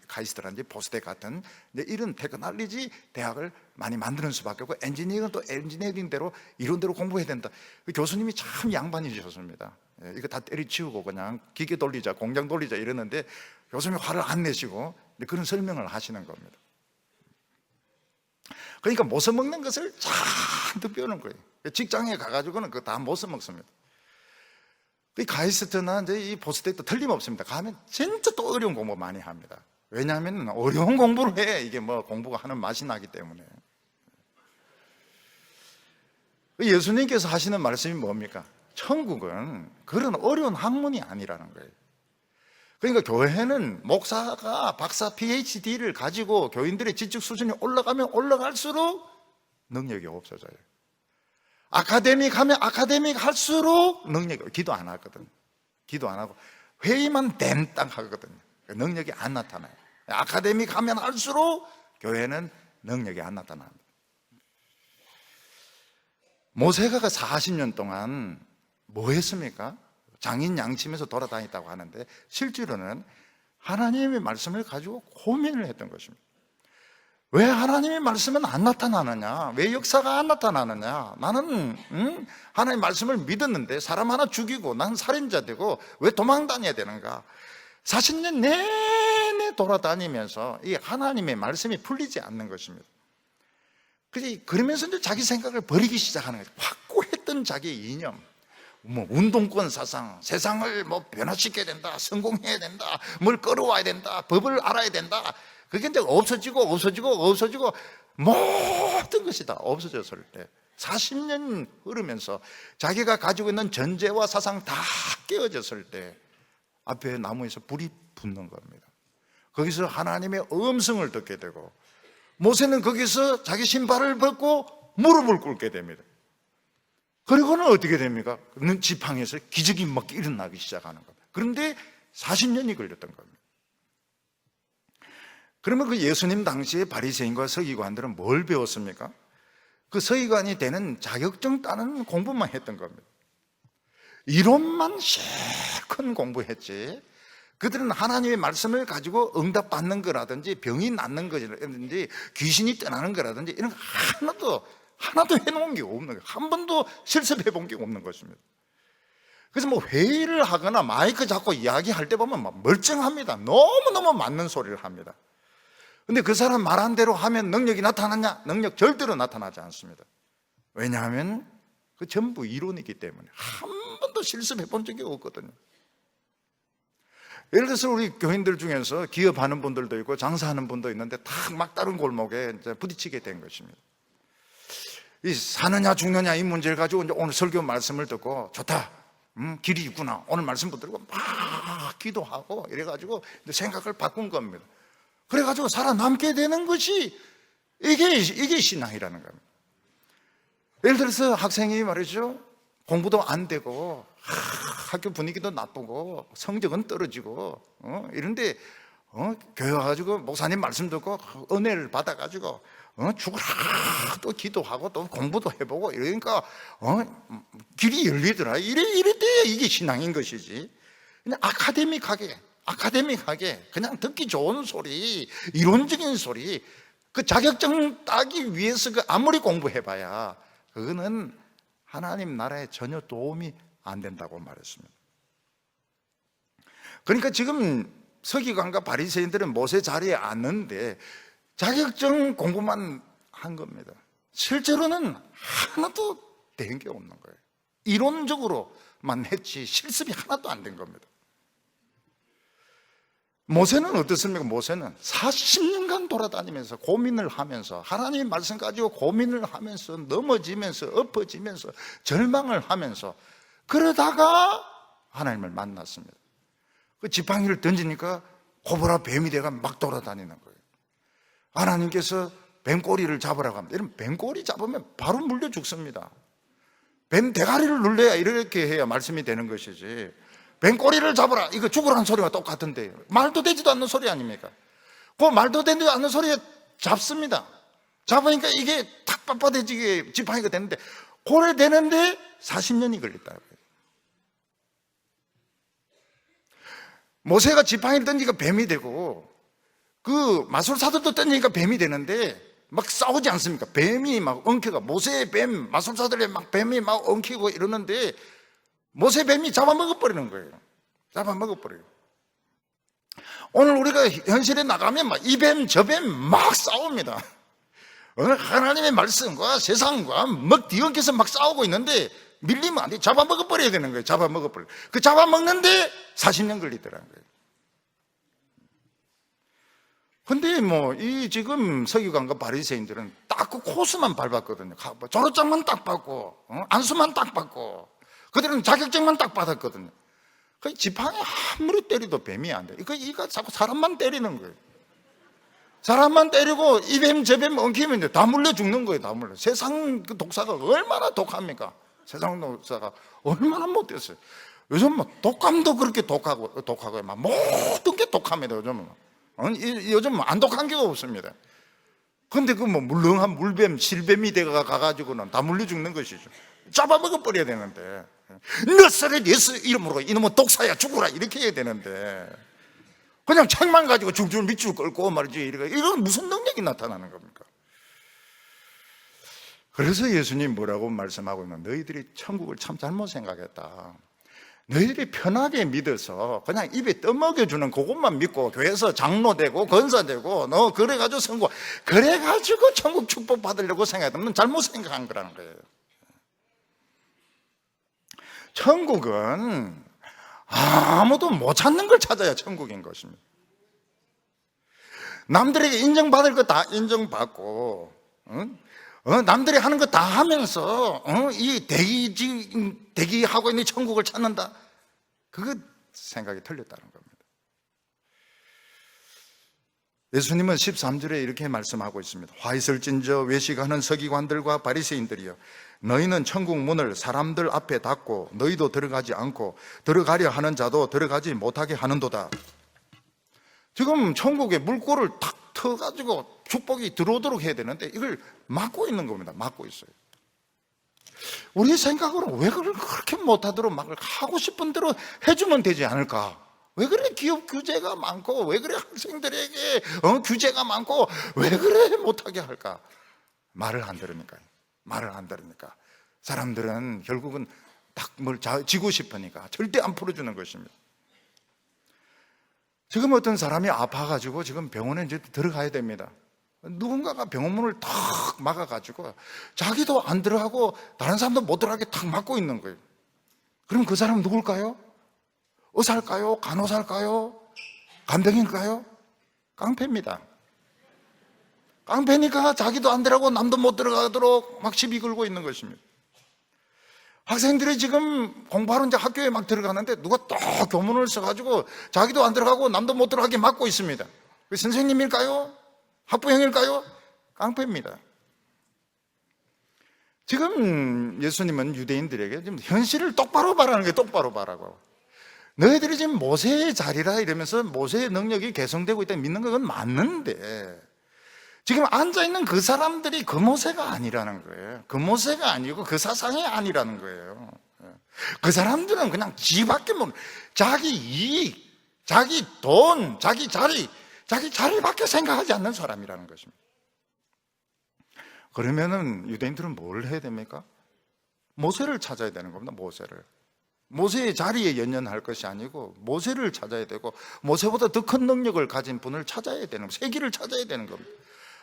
가이스트라든지 포스텍 같은 이런 테크놀로지 대학을 많이 만드는 수밖에 없고, 엔지니어링은 또 엔지니어링대로 이론대로 공부해야 된다. 교수님이 참 양반이셨습니다. 이거 다 때려치우고 그냥 기계 돌리자, 공장 돌리자 이러는데 교수님이 화를 안 내시고 그런 설명을 하시는 겁니다. 그러니까 못 써먹는 것을 잔뜩 배우는 거예요. 직장에 가가지고는 그거 다 못 써먹습니다. 이 가이스트나 이제 이 포스텍도 틀림없습니다. 가면 진짜 또 어려운 공부 많이 합니다. 왜냐하면 어려운 공부를 해. 이게 뭐 공부가 하는 맛이 나기 때문에. 예수님께서 하시는 말씀이 뭡니까? 천국은 그런 어려운 학문이 아니라는 거예요. 그러니까 교회는 목사가 박사 PhD를 가지고 교인들의 지적 수준이 올라가면 올라갈수록 능력이 없어져요. 아카데믹 하면 아카데믹 할수록 능력이, 기도 안 하거든. 기도 안 하고 회의만 댐딱 하거든요. 능력이 안 나타나요. 아카데믹 하면 할수록 교회는 능력이 안 나타납니다. 모세가 40년 동안 뭐 했습니까? 장인 양치면서 돌아다녔다고 하는데 실제로는 하나님의 말씀을 가지고 고민을 했던 것입니다. 왜 하나님의 말씀은 안 나타나느냐? 왜 역사가 안 나타나느냐? 나는 하나님의 말씀을 믿었는데 사람 하나 죽이고 난 살인자 되고 왜 도망 다녀야 되는가? 40년 내내 돌아다니면서 이 하나님의 말씀이 풀리지 않는 것입니다. 그러면서 이제 자기 생각을 버리기 시작하는 거죠. 확고했던 자기의 이념, 뭐 운동권 사상, 세상을 뭐 변화시켜야 된다, 성공해야 된다, 뭘 끌어와야 된다, 법을 알아야 된다. 그게 이제 없어지고 모든 것이 다 없어졌을 때 40년 흐르면서 자기가 가지고 있는 전제와 사상 다 깨어졌을 때 앞에 나무에서 불이 붙는 겁니다. 거기서 하나님의 음성을 듣게 되고 모세는 거기서 자기 신발을 벗고 무릎을 꿇게 됩니다. 그리고는 어떻게 됩니까? 지팡이에서 기적이 막 일어나기 시작하는 겁니다. 그런데 40년이 걸렸던 겁니다. 그러면 그 예수님 당시에 바리새인과 서기관들은 뭘 배웠습니까? 그 서기관이 되는 자격증 따는 공부만 했던 겁니다. 이론만 실컷 공부했지 그들은 하나님의 말씀을 가지고 응답받는 거라든지 병이 낫는 거라든지 귀신이 떠나는 거라든지 이런 거 하나도 해놓은 게 없는 거예요. 한 번도 실습해 본 게 없는 것입니다. 그래서 뭐 회의를 하거나 마이크 잡고 이야기할 때 보면 막 멀쩡합니다. 너무너무 맞는 소리를 합니다. 근데 그 사람 말한 대로 하면 능력이 나타나냐? 능력 절대로 나타나지 않습니다. 왜냐하면 그 전부 이론이기 때문에 한 번도 실습해 본 적이 없거든요. 예를 들어서 우리 교인들 중에서 기업하는 분들도 있고 장사하는 분도 있는데 다 막다른 골목에 이제 부딪히게 된 것입니다. 이 사느냐 죽느냐 이 문제를 가지고 이제 오늘 설교 말씀을 듣고 좋다, 길이 있구나 오늘 말씀 붙들고 막 기도하고 이래가지고 생각을 바꾼 겁니다. 그래가지고 살아남게 되는 것이 이게 신앙이라는 겁니다. 예를 들어서 학생이 말이죠 공부도 안 되고 학교 분위기도 나쁘고 성적은 떨어지고 이런데 교회 와가지고 목사님 말씀 듣고 은혜를 받아가지고 죽으라 또 기도하고 또 공부도 해보고 이러니까 길이 열리더라. 이랬대야 이게 신앙인 것이지. 그냥 아카데믹하게 그냥 듣기 좋은 소리, 이론적인 소리, 그 자격증 따기 위해서 그 아무리 공부해봐야 그거는 하나님 나라에 전혀 도움이 안 된다고 말했습니다. 그러니까 지금 서기관과 바리새인들은 모세 자리에 앉는데 자격증 공부만 한 겁니다. 실제로는 하나도 된 게 없는 거예요. 이론적으로만 했지 실습이 하나도 안 된 겁니다. 모세는 어떻습니까? 모세는 40년간 돌아다니면서 고민을 하면서 하나님의 말씀 가지고 고민을 하면서 넘어지면서 엎어지면서 절망을 하면서 그러다가 하나님을 만났습니다. 그 지팡이를 던지니까 코브라 뱀이 돼가 막 돌아다니는 거예요. 하나님께서 뱀꼬리를 잡으라고 합니다. 이런 뱀꼬리 잡으면 바로 물려 죽습니다. 뱀 대가리를 눌러야 이렇게 해야 말씀이 되는 것이지 뱀꼬리를 잡으라 이거 죽으라는 소리가 똑같은데 말도 되지도 않는 소리 아닙니까? 그 말도 되지도 않는 소리에 잡습니다. 잡으니까 이게 탁 빳빳해지게 지팡이가 되는데 고래 되는데 40년이 걸렸다고요. 모세가 지팡이를 던지니까 뱀이 되고 그 마술사들도 던지니까 뱀이 되는데 막 싸우지 않습니까? 뱀이 막 엉켜가 모세의 뱀, 마술사들의 막 뱀이 막 엉키고 이러는데 모세 뱀이 잡아먹어버리는 거예요. 잡아먹어버려요. 오늘 우리가 현실에 나가면 막 이 뱀, 저 뱀 막 싸웁니다. 오늘 하나님의 말씀과 세상과 막 뒤엉켜서 막 싸우고 있는데 밀리면 안 돼. 잡아먹어버려야 되는 거예요. 잡아먹어버려요. 그 잡아먹는데 40년 걸리더라는 거예요. 근데 이 지금 서기관과 바리새인들은 딱 그 코스만 밟았거든요. 졸업장만 딱 받고, 안수만 딱 받고, 그들은 자격증만 딱 받았거든요. 그 지팡이 아무리 때려도 뱀이 안 돼. 이거 자꾸 사람만 때리는 거예요. 사람만 때리고 이 뱀 저 뱀 엉키면 이제 다 물려 죽는 거예요. 다 물려. 세상 그 독사가 얼마나 독합니까? 세상 독사가 얼마나 못됐어요. 요즘 독감도 그렇게 독하고 막 모든 게 독합니다. 요즘은. 요즘 안 독한 게 없습니다. 근데 물렁한 물뱀, 실뱀이 가가지고는 다 물려 죽는 것이죠. 잡아먹어버려야 되는데. 너스렛 예수 이름으로 이놈은 독사야 죽으라 이렇게 해야 되는데 그냥 책만 가지고 줄줄 밑줄 끌고 말이지. 이건 무슨 능력이 나타나는 겁니까? 그래서 예수님 뭐라고 말씀하고 있는 너희들이 천국을 참 잘못 생각했다. 너희들이 편하게 믿어서 그냥 입에 떠먹여주는 그것만 믿고 교회에서 장로 되고 권사 되고 너 그래가지고 성공 그래가지고 천국 축복 받으려고 생각했다면 잘못 생각한 거라는 거예요. 천국은 아무도 못 찾는 걸 찾아야 천국인 것입니다. 남들에게 인정받을 거 다 인정받고, 남들이 하는 거 다 하면서 이 대기하고 있는 천국을 찾는다. 그거 생각이 틀렸다는 겁니다. 예수님은 13절에 이렇게 말씀하고 있습니다. 화 있을진저 외식하는 서기관들과 바리새인들이여, 너희는 천국 문을 사람들 앞에 닫고 너희도 들어가지 않고 들어가려 하는 자도 들어가지 못하게 하는도다. 지금 천국에 물꼬를 탁 터가지고 축복이 들어오도록 해야 되는데 이걸 막고 있는 겁니다. 막고 있어요. 우리 생각으로 왜 그렇게 못하도록 막 하고 싶은 대로 해주면 되지 않을까? 왜 그래 기업 규제가 많고, 왜 그래 학생들에게 규제가 많고, 왜 그래 못하게 할까? 말을 안 들으니까. 말을 안 들으니까 사람들은 결국은 딱 뭘 지고 싶으니까 절대 안 풀어주는 것입니다. 지금 어떤 사람이 아파가지고 지금 병원에 이제 들어가야 됩니다. 누군가가 병원문을 탁 막아가지고 자기도 안 들어가고 다른 사람도 못 들어가게 탁 막고 있는 거예요. 그럼 그 사람은 누굴까요? 의사일까요? 간호사일까요? 간병인일까요? 깡패입니다. 깡패니까 자기도 안 들어가고 남도 못 들어가도록 막 시비 걸고 있는 것입니다. 학생들이 지금 공부하러 이제 학교에 막 들어가는데 누가 또 교문을 써가지고 자기도 안 들어가고 남도 못 들어가게 막고 있습니다. 선생님일까요? 학부형일까요? 깡패입니다. 지금 예수님은 유대인들에게 지금 현실을 똑바로 바라는 게 똑바로 바라고, 너희들이 지금 모세의 자리라 이러면서 모세의 능력이 개성되고 있다 믿는 건 맞는데, 지금 앉아있는 그 사람들이 그 모세가 아니라는 거예요. 그 모세가 아니고 그 사상이 아니라는 거예요. 그 사람들은 그냥 지밖에 모르는, 자기 이익, 자기 돈, 자기 자리밖에 생각하지 않는 사람이라는 것입니다. 그러면은 유대인들은 뭘 해야 됩니까? 모세를 찾아야 되는 겁니다. 모세의 자리에 연연할 것이 아니고 모세를 찾아야 되고, 모세보다 더 큰 능력을 가진 분을 찾아야 되는, 세기를 찾아야 되는 겁니다.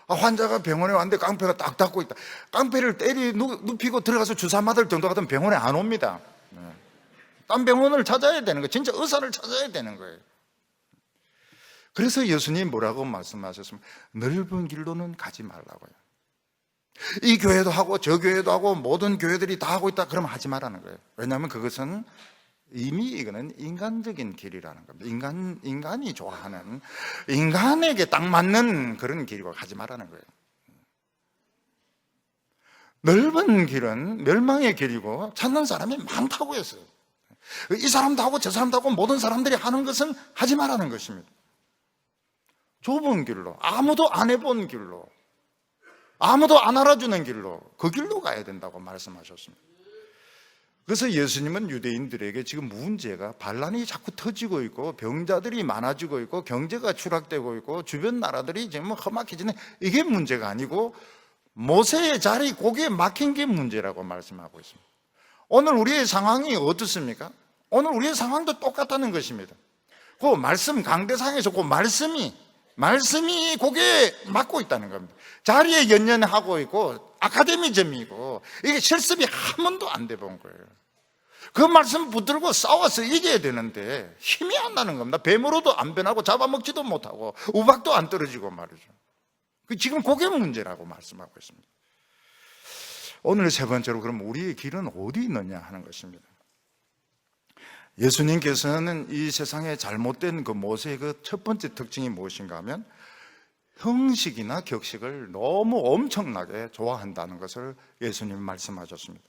환자가 병원에 왔는데 깡패가 딱 닫고 있다. 깡패를 눕히고 들어가서 주사 맞을 정도 같으면 병원에 안 옵니다. 딴 병원을 찾아야 되는 거예요. 진짜 의사를 찾아야 되는 거예요. 그래서 예수님 뭐라고 말씀하셨습니까? 넓은 길로는 가지 말라고요. 이 교회도 하고 저 교회도 하고 모든 교회들이 다 하고 있다 그러면 하지 말라는 거예요. 왜냐하면 그것은 이미 이거는 인간적인 길이라는 겁니다. 인간이 좋아하는, 인간에게 딱 맞는 그런 길이고 가지 말라는 거예요. 넓은 길은 멸망의 길이고 찾는 사람이 많다고 했어요. 이 사람도 하고 저 사람도 하고 모든 사람들이 하는 것은 하지 말라는 것입니다. 좁은 길로, 아무도 안 해본 길로, 아무도 안 알아주는 길로, 그 길로 가야 된다고 말씀하셨습니다. 그래서 예수님은 유대인들에게 지금 문제가, 반란이 자꾸 터지고 있고 병자들이 많아지고 있고 경제가 추락되고 있고 주변 나라들이 지금 험악해지는, 이게 문제가 아니고 모세의 자리 거기에 막힌 게 문제라고 말씀하고 있습니다. 오늘 우리의 상황이 어떻습니까? 오늘 우리의 상황도 똑같다는 것입니다. 그 말씀 강대상에서 그 말씀이 거기에 막고 있다는 겁니다. 자리에 연연하고 있고 아카데미즘이고 이게 실습이 한 번도 안 돼 본 거예요. 그 말씀 붙들고 싸워서 이겨야 되는데 힘이 안 나는 겁니다. 뱀으로도 안 변하고 잡아먹지도 못하고 우박도 안 떨어지고 말이죠. 지금 그게 문제라고 말씀하고 있습니다. 오늘 세 번째로 그럼 우리의 길은 어디 있느냐 하는 것입니다. 예수님께서는 이 세상에 잘못된 그 모세의 그 첫 번째 특징이 무엇인가 하면 형식이나 격식을 너무 엄청나게 좋아한다는 것을 예수님은 말씀하셨습니다.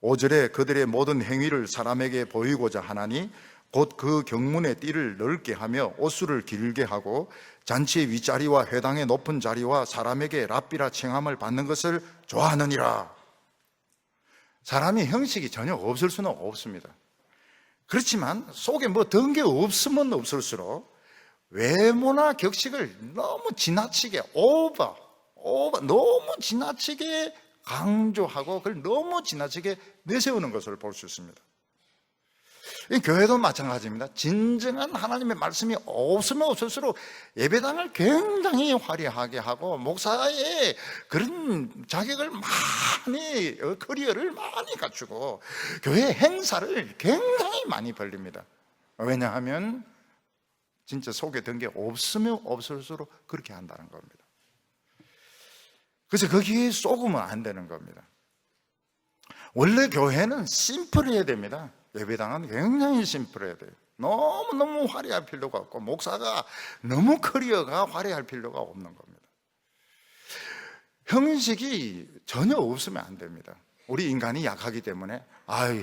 5절에 그들의 모든 행위를 사람에게 보이고자 하나니 곧 그 경문의 띠를 넓게 하며 옷수를 길게 하고 잔치의 윗자리와 회당의 높은 자리와 사람에게 랍비라 칭함을 받는 것을 좋아하느니라. 사람이 형식이 전혀 없을 수는 없습니다. 그렇지만 속에 뭐 든 게 없으면 없을수록 외모나 격식을 너무 지나치게 너무 지나치게 강조하고 그걸 너무 지나치게 내세우는 것을 볼 수 있습니다. 이 교회도 마찬가지입니다. 진정한 하나님의 말씀이 없으면 없을수록 예배당을 굉장히 화려하게 하고 목사의 그런 자격을 많이, 커리어를 많이 갖추고 교회 행사를 굉장히 많이 벌립니다. 왜냐하면 진짜 속에 든 게 없으면 없을수록 그렇게 한다는 겁니다. 그래서 거기에 쏘으면 안 되는 겁니다. 원래 교회는 심플해야 됩니다. 예배당은 굉장히 심플해야 돼요. 너무너무 화려할 필요가 없고, 목사가 너무 커리어가 화려할 필요가 없는 겁니다. 형식이 전혀 없으면 안 됩니다. 우리 인간이 약하기 때문에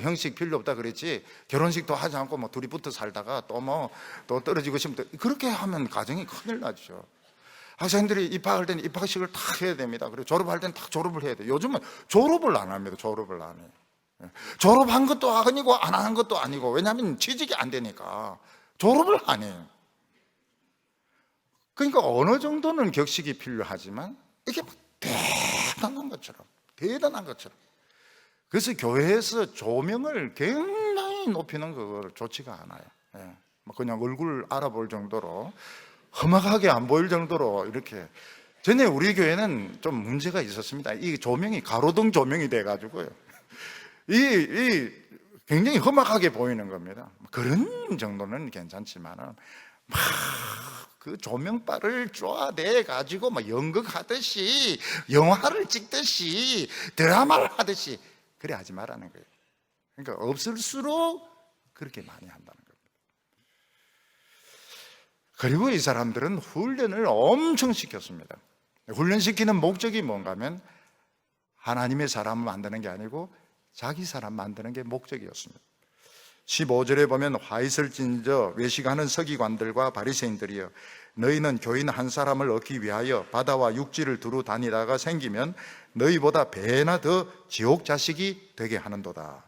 형식 필요 없다 그랬지, 결혼식도 하지 않고 뭐 둘이 붙어 살다가 또 떨어지고 싶으면 그렇게 하면 가정이 큰일 나죠. 학생들이 입학할 때는 입학식을 딱 해야 됩니다. 그리고 졸업할 때는 딱 졸업을 해야 돼요. 요즘은 졸업을 안 합니다. 졸업을 안 해요. 졸업한 것도 아니고 안 한 것도 아니고, 왜냐하면 취직이 안 되니까 졸업을 안 해요. 그러니까 어느 정도는 격식이 필요하지만 이게 막 대단한 것처럼. 그래서 교회에서 조명을 굉장히 높이는 거 좋지가 않아요. 그냥 얼굴 알아볼 정도로, 험악하게 안 보일 정도로 이렇게. 전에 우리 교회는 좀 문제가 있었습니다. 이 조명이 가로등 조명이 돼가지고요, 이 굉장히 험악하게 보이는 겁니다. 그런 정도는 괜찮지만은 막 그 조명바를 쪼아내 가지고 막 연극하듯이, 영화를 찍듯이, 드라마를 하듯이 그래 하지 말라는 거예요. 그러니까 없을수록 그렇게 많이 한다는 겁니다. 그리고 이 사람들은 훈련을 엄청 시켰습니다. 훈련시키는 목적이 뭔가 하면 하나님의 사람을 만드는 게 아니고 자기 사람 만드는 게 목적이었습니다. 15절에 보면, 화 있을 진저 외식하는 서기관들과 바리새인들이여, 너희는 교인 한 사람을 얻기 위하여 바다와 육지를 두루 다니다가 생기면 너희보다 배나 더 지옥 자식이 되게 하는도다.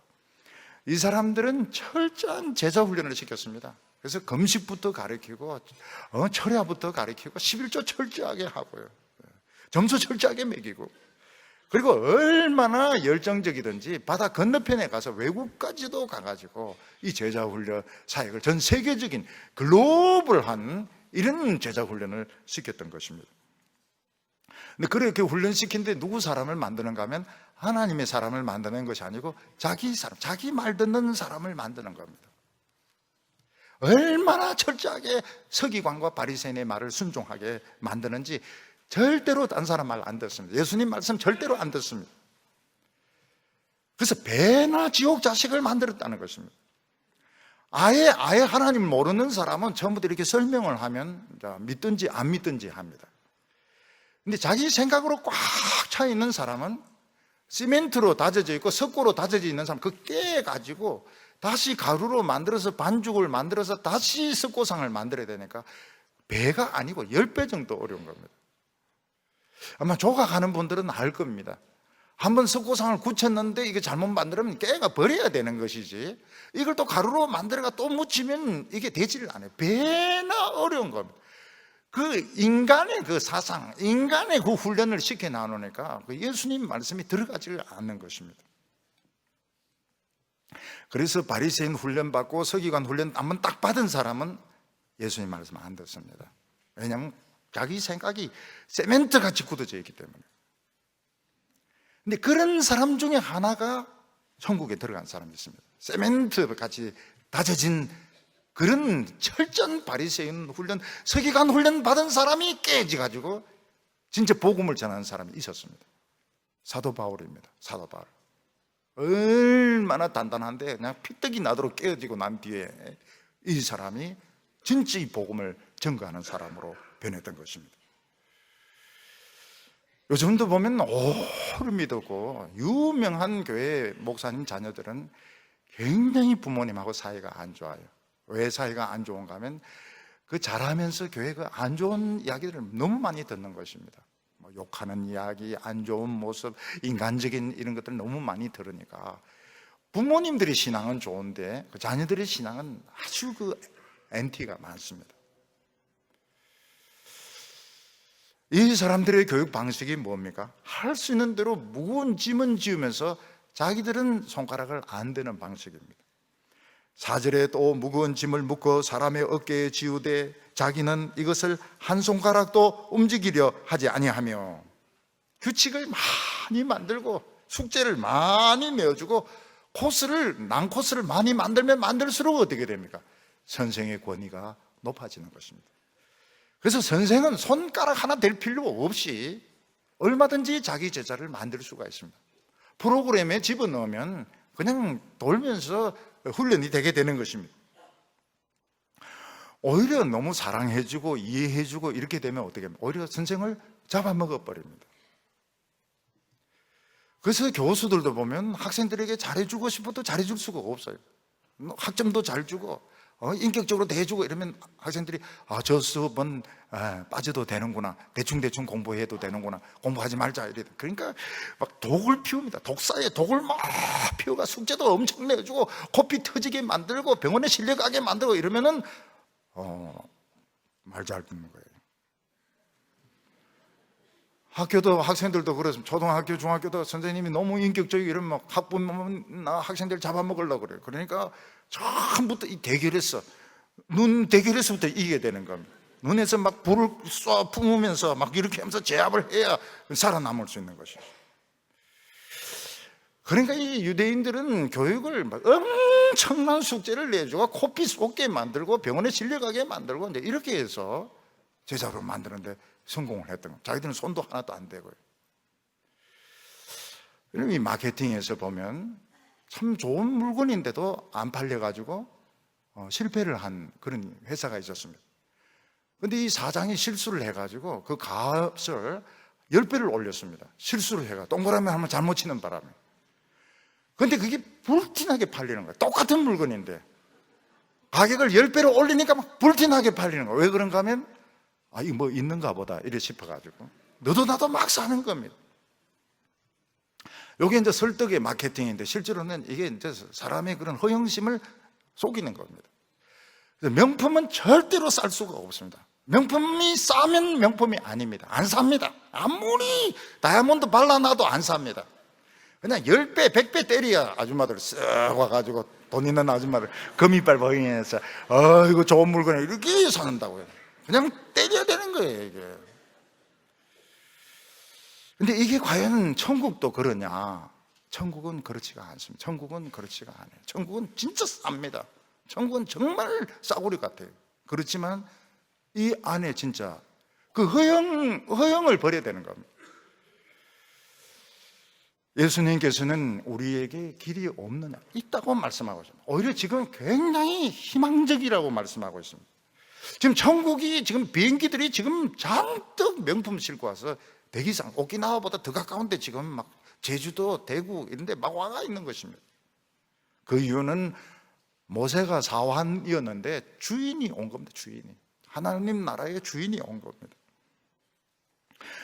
이 사람들은 철저한 제자 훈련을 시켰습니다. 그래서 금식부터 가르치고, 철야부터 가르치고, 11조 철저하게 하고요, 점수 철저하게 매기고, 그리고 얼마나 열정적이든지 바다 건너편에 가서 외국까지도 가가지고 이 제자훈련 사역을 전 세계적인 글로벌한 이런 제자훈련을 시켰던 것입니다. 근데 그렇게 훈련시킨데 누구 사람을 만드는가 하면 하나님의 사람을 만드는 것이 아니고 자기 사람, 자기 말 듣는 사람을 만드는 겁니다. 얼마나 철저하게 서기관과 바리새인의 말을 순종하게 만드는지. 절대로 딴 사람 말 안 듣습니다. 예수님 말씀 절대로 안 듣습니다. 그래서 배나 지옥 자식을 만들었다는 것입니다. 아예 하나님을 모르는 사람은 처음부터 이렇게 설명을 하면 믿든지 안 믿든지 합니다. 근데 자기 생각으로 꽉 차 있는 사람은 시멘트로 다져져 있고 석고로 다져져 있는 사람, 그거 깨가지고 다시 가루로 만들어서 반죽을 만들어서 다시 석고상을 만들어야 되니까 배가 아니고 10배 정도 어려운 겁니다. 아마 조각하는 분들은 알 겁니다. 한번 석고상을 굳혔는데 이게 잘못 만들면 깨가 버려야 되는 것이지, 이걸 또 가루로 만들어가 또 묻히면 이게 되지를 않아요. 배나 어려운 겁니다. 그 인간의 그 사상, 인간의 그 훈련을 시켜 나누니까 그 예수님 말씀이 들어가지 않는 것입니다. 그래서 바리새인 훈련 받고 서기관 훈련 한번 딱 받은 사람은 예수님 말씀 안 듣습니다. 왜냐하면 자기 생각이 세멘트 같이 굳어져 있기 때문에. 근데 그런 사람 중에 하나가 천국에 들어간 사람이 있습니다. 세멘트 같이 다져진 그런 철저한 바리새인 훈련, 서기관 훈련 받은 사람이 깨져가지고 진짜 복음을 전하는 사람이 있었습니다. 사도 바울입니다. 사도 바울. 얼마나 단단한데 그냥 피떡이 나도록 깨어지고 난 뒤에 이 사람이 진짜 이 복음을 전거하는 사람으로 변했던 것입니다. 요즘도 보면 오를 믿었고 유명한 교회 목사님 자녀들은 굉장히 부모님하고 사이가 안 좋아요. 왜 사이가 안 좋은가 하면 그 자라면서 교회 그 안 좋은 이야기들을 너무 많이 듣는 것입니다. 뭐 욕하는 이야기, 안 좋은 모습, 인간적인 이런 것들을 너무 많이 들으니까 부모님들의 신앙은 좋은데 그 자녀들의 신앙은 아주 그 엔티가 많습니다. 이 사람들의 교육 방식이 뭡니까? 할 수 있는 대로 무거운 짐은 지으면서 자기들은 손가락을 안 대는 방식입니다. 4절에 또 무거운 짐을 묶어 사람의 어깨에 지우되 자기는 이것을 한 손가락도 움직이려 하지 아니하며, 규칙을 많이 만들고 숙제를 많이 내어주고 난코스를 많이 만들면 만들수록 어떻게 됩니까? 선생의 권위가 높아지는 것입니다. 그래서 선생은 손가락 하나 댈 필요 없이 얼마든지 자기 제자를 만들 수가 있습니다. 프로그램에 집어넣으면 그냥 돌면서 훈련이 되게 되는 것입니다. 오히려 너무 사랑해주고 이해해주고 이렇게 되면 어떻게 합니까? 오히려 선생을 잡아먹어버립니다. 그래서 교수들도 보면 학생들에게 잘해주고 싶어도 잘해줄 수가 없어요. 학점도 잘 주고 인격적으로 대해주고 이러면 학생들이 저 수업은 빠져도 되는구나, 대충 공부해도 되는구나, 공부하지 말자 이래. 그러니까 막 독을 피웁니다. 독사에 독을 막 피우가 숙제도 엄청 내주고 코피 터지게 만들고 병원에 실려가게 만들고 이러면은 말 잘 듣는 거예요. 학교도 학생들도 그렇습니다. 초등학교, 중학교도 선생님이 너무 인격적이고 이러면 막 학부모나 학생들 잡아먹으려고 그래요. 그러니까 처음부터 이 대결에서 눈 대결에서부터 이기게 되는 겁니다. 눈에서 막 불을 쏴 품으면서 막 이렇게 하면서 제압을 해야 살아남을 수 있는 것이죠. 그러니까 이 유대인들은 교육을 막 엄청난 숙제를 내주고 코피 쏟게 만들고 병원에 실려가게 만들고 이렇게 해서 제자로 만드는데 성공을 했던 거예요. 자기들은 손도 하나도 안 대고요. 이 마케팅에서 보면 참 좋은 물건인데도 안 팔려가지고 실패를 한 그런 회사가 있었습니다. 그런데 이 사장이 실수를 해가지고 그 값을 10배를 올렸습니다. 실수를 해가 동그라미 한번 잘못 치는 바람에. 그런데 그게 불티나게 팔리는 거예요. 똑같은 물건인데 가격을 10배로 올리니까 막 불티나게 팔리는 거예요. 왜 그런가 하면 이거 뭐 있는가 보다 이래 싶어가지고 너도 나도 막 사는 겁니다. 이게 이제 설득의 마케팅인데 실제로는 이게 이제 사람의 그런 허영심을 속이는 겁니다. 그래서 명품은 절대로 쌀 수가 없습니다. 명품이 싸면 명품이 아닙니다. 안 삽니다. 아무리 다이아몬드 발라놔도 안 삽니다. 그냥 10배, 100배 때려야 아줌마들 쓱 와가지고 돈 있는 아줌마를 금이빨 버잉해서 이거 좋은 물건을 이렇게 사는다고요. 그냥 때려야 되는 거예요, 이게. 근데 이게 과연 천국도 그러냐? 천국은 그렇지가 않습니다. 천국은 그렇지가 않아요. 천국은 진짜 쌉니다. 천국은 정말 싸구려 같아요. 그렇지만 이 안에 진짜 그 허영을 버려야 되는 겁니다. 예수님께서는 우리에게 길이 없느냐? 있다고 말씀하고 있습니다. 오히려 지금 굉장히 희망적이라고 말씀하고 있습니다. 지금 천국이 지금 비행기들이 지금 잔뜩 명품 싣고 와서 대기상 오키나와보다 더 가까운데 지금 막 제주도, 대구 이런 데 막 와가 있는 것입니다. 그 이유는 모세가 사환이었는데 주인이 온 겁니다. 주인이. 하나님 나라의 주인이 온 겁니다.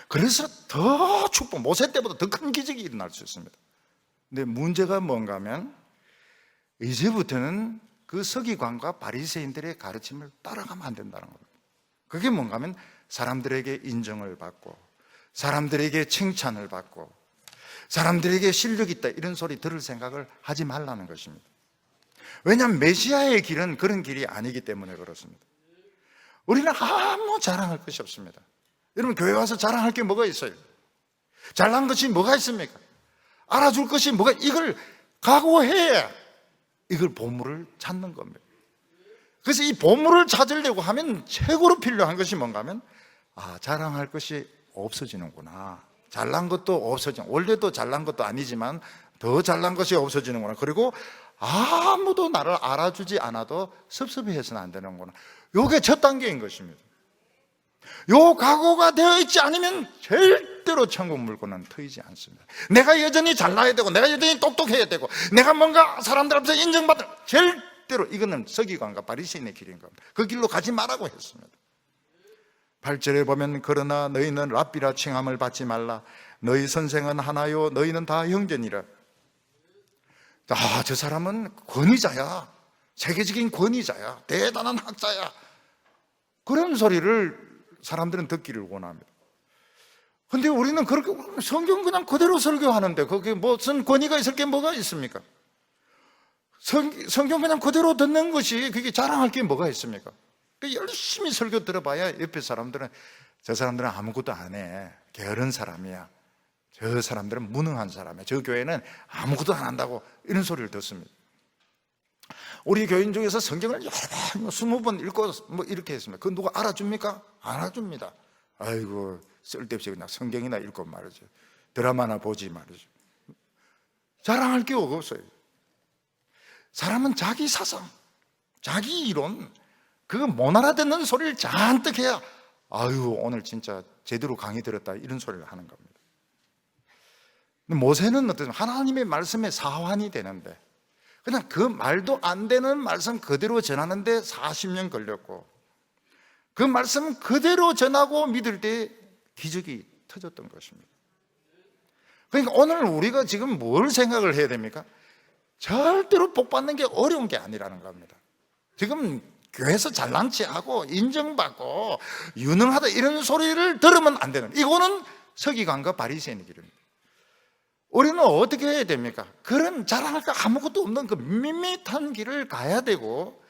그래서 더 축복, 모세 때보다 더 큰 기적이 일어날 수 있습니다. 근데 문제가 뭔가 하면 이제부터는 그 서기관과 바리새인들의 가르침을 따라가면 안 된다는 겁니다. 그게 뭔가 하면 사람들에게 인정을 받고 사람들에게 칭찬을 받고 사람들에게 실력이 있다 이런 소리 들을 생각을 하지 말라는 것입니다. 왜냐하면 메시아의 길은 그런 길이 아니기 때문에 그렇습니다. 우리는 아무 자랑할 것이 없습니다. 여러분 교회 와서 자랑할 게 뭐가 있어요? 잘난 것이 뭐가 있습니까? 알아줄 것이 뭐가, 이걸 각오해야 이걸 보물을 찾는 겁니다. 그래서 이 보물을 찾으려고 하면 최고로 필요한 것이 뭔가 하면 자랑할 것이 없어지는구나. 잘난 것도 없어지는, 원래도 잘난 것도 아니지만 더 잘난 것이 없어지는구나. 그리고 아무도 나를 알아주지 않아도 섭섭해서는 안 되는구나. 이게 첫 단계인 것입니다. 요 각오가 되어 있지 않으면 절대로 천국 물건은 트이지 않습니다. 내가 여전히 잘나야 되고 내가 여전히 똑똑해야 되고 내가 뭔가 사람들 앞에서 인정받을, 절대로 이거는 서기관과 바리새인의 길인 겁니다. 그 길로 가지 말라고 했습니다. 8절에 보면 그러나 너희는 랍비라 칭함을 받지 말라. 너희 선생은 하나요 너희는 다 형제니라. 저 사람은 권위자야, 세계적인 권위자야, 대단한 학자야, 그런 소리를 사람들은 듣기를 원합니다. 근데 우리는 그렇게 성경 그냥 그대로 설교하는데 거기에 무슨 권위가 있을 게 뭐가 있습니까? 성경 그냥 그대로 듣는 것이 그게 자랑할 게 뭐가 있습니까? 열심히 설교 들어봐야 옆에 사람들은 저 사람들은 아무것도 안 해, 게으른 사람이야, 저 사람들은 무능한 사람이야, 저 교회는 아무것도 안 한다고 이런 소리를 듣습니다. 우리 교인 중에서 성경을 여러 번, 20번 읽고 뭐 이렇게 했습니다. 그건 누가 알아줍니까? 안 알아줍니다. 아이고, 쓸데없이 그냥 성경이나 읽고 말이죠. 드라마나 보지 말이죠. 자랑할 게 없어요. 사람은 자기 사상, 자기 이론, 그거 못 알아듣는 소리를 잔뜩 해야 아유, 오늘 진짜 제대로 강의 들었다 이런 소리를 하는 겁니다. 근데 모세는 어떤 하나님의 말씀에 사환이 되는데 그냥 그 말도 안 되는 말씀 그대로 전하는데 40년 걸렸고 그 말씀 그대로 전하고 믿을 때 기적이 터졌던 것입니다. 그러니까 오늘 우리가 지금 뭘 생각을 해야 됩니까? 절대로 복 받는 게 어려운 게 아니라는 겁니다. 지금 교회에서 잘난 체하고 인정받고 유능하다 이런 소리를 들으면 안 되는, 이거는 서기관과 바리새인의 길입니다. 우리는 어떻게 해야 됩니까? 그런 자랑할 거 아무것도 없는 그 밋밋한 길을 가야 되고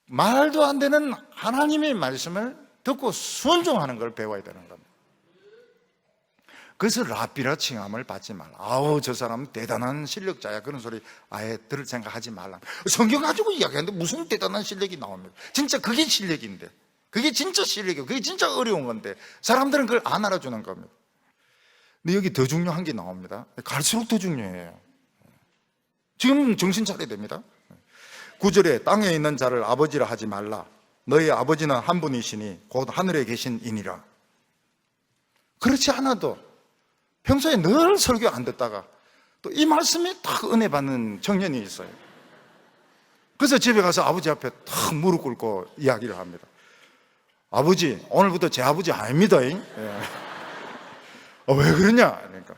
말도 안 되는 하나님의 말씀을 듣고 순종하는 걸 배워야 되는 겁니다. 그래서 랍비라 칭함을 받지 말라. 아우, 저 사람 대단한 실력자야, 그런 소리 아예 들을 생각하지 말라. 성경 가지고 이야기하는데 무슨 대단한 실력이 나옵니까? 진짜 그게 실력인데, 그게 진짜 실력이고 그게 진짜 어려운 건데 사람들은 그걸 안 알아주는 겁니다. 근데 여기 더 중요한 게 나옵니다. 갈수록 더 중요해요. 지금 정신 차려야 됩니다. 9절에 땅에 있는 자를 아버지라 하지 말라. 너희 아버지는 한 분이시니 곧 하늘에 계신 이니라. 그렇지 않아도 평소에 늘 설교 안 듣다가 또 이 말씀에 딱 은혜 받는 청년이 있어요. 그래서 집에 가서 아버지 앞에 탁 무릎 꿇고 이야기를 합니다. 아버지, 오늘부터 제 아버지 아닙니다. 예. 왜 그러냐? 그러니까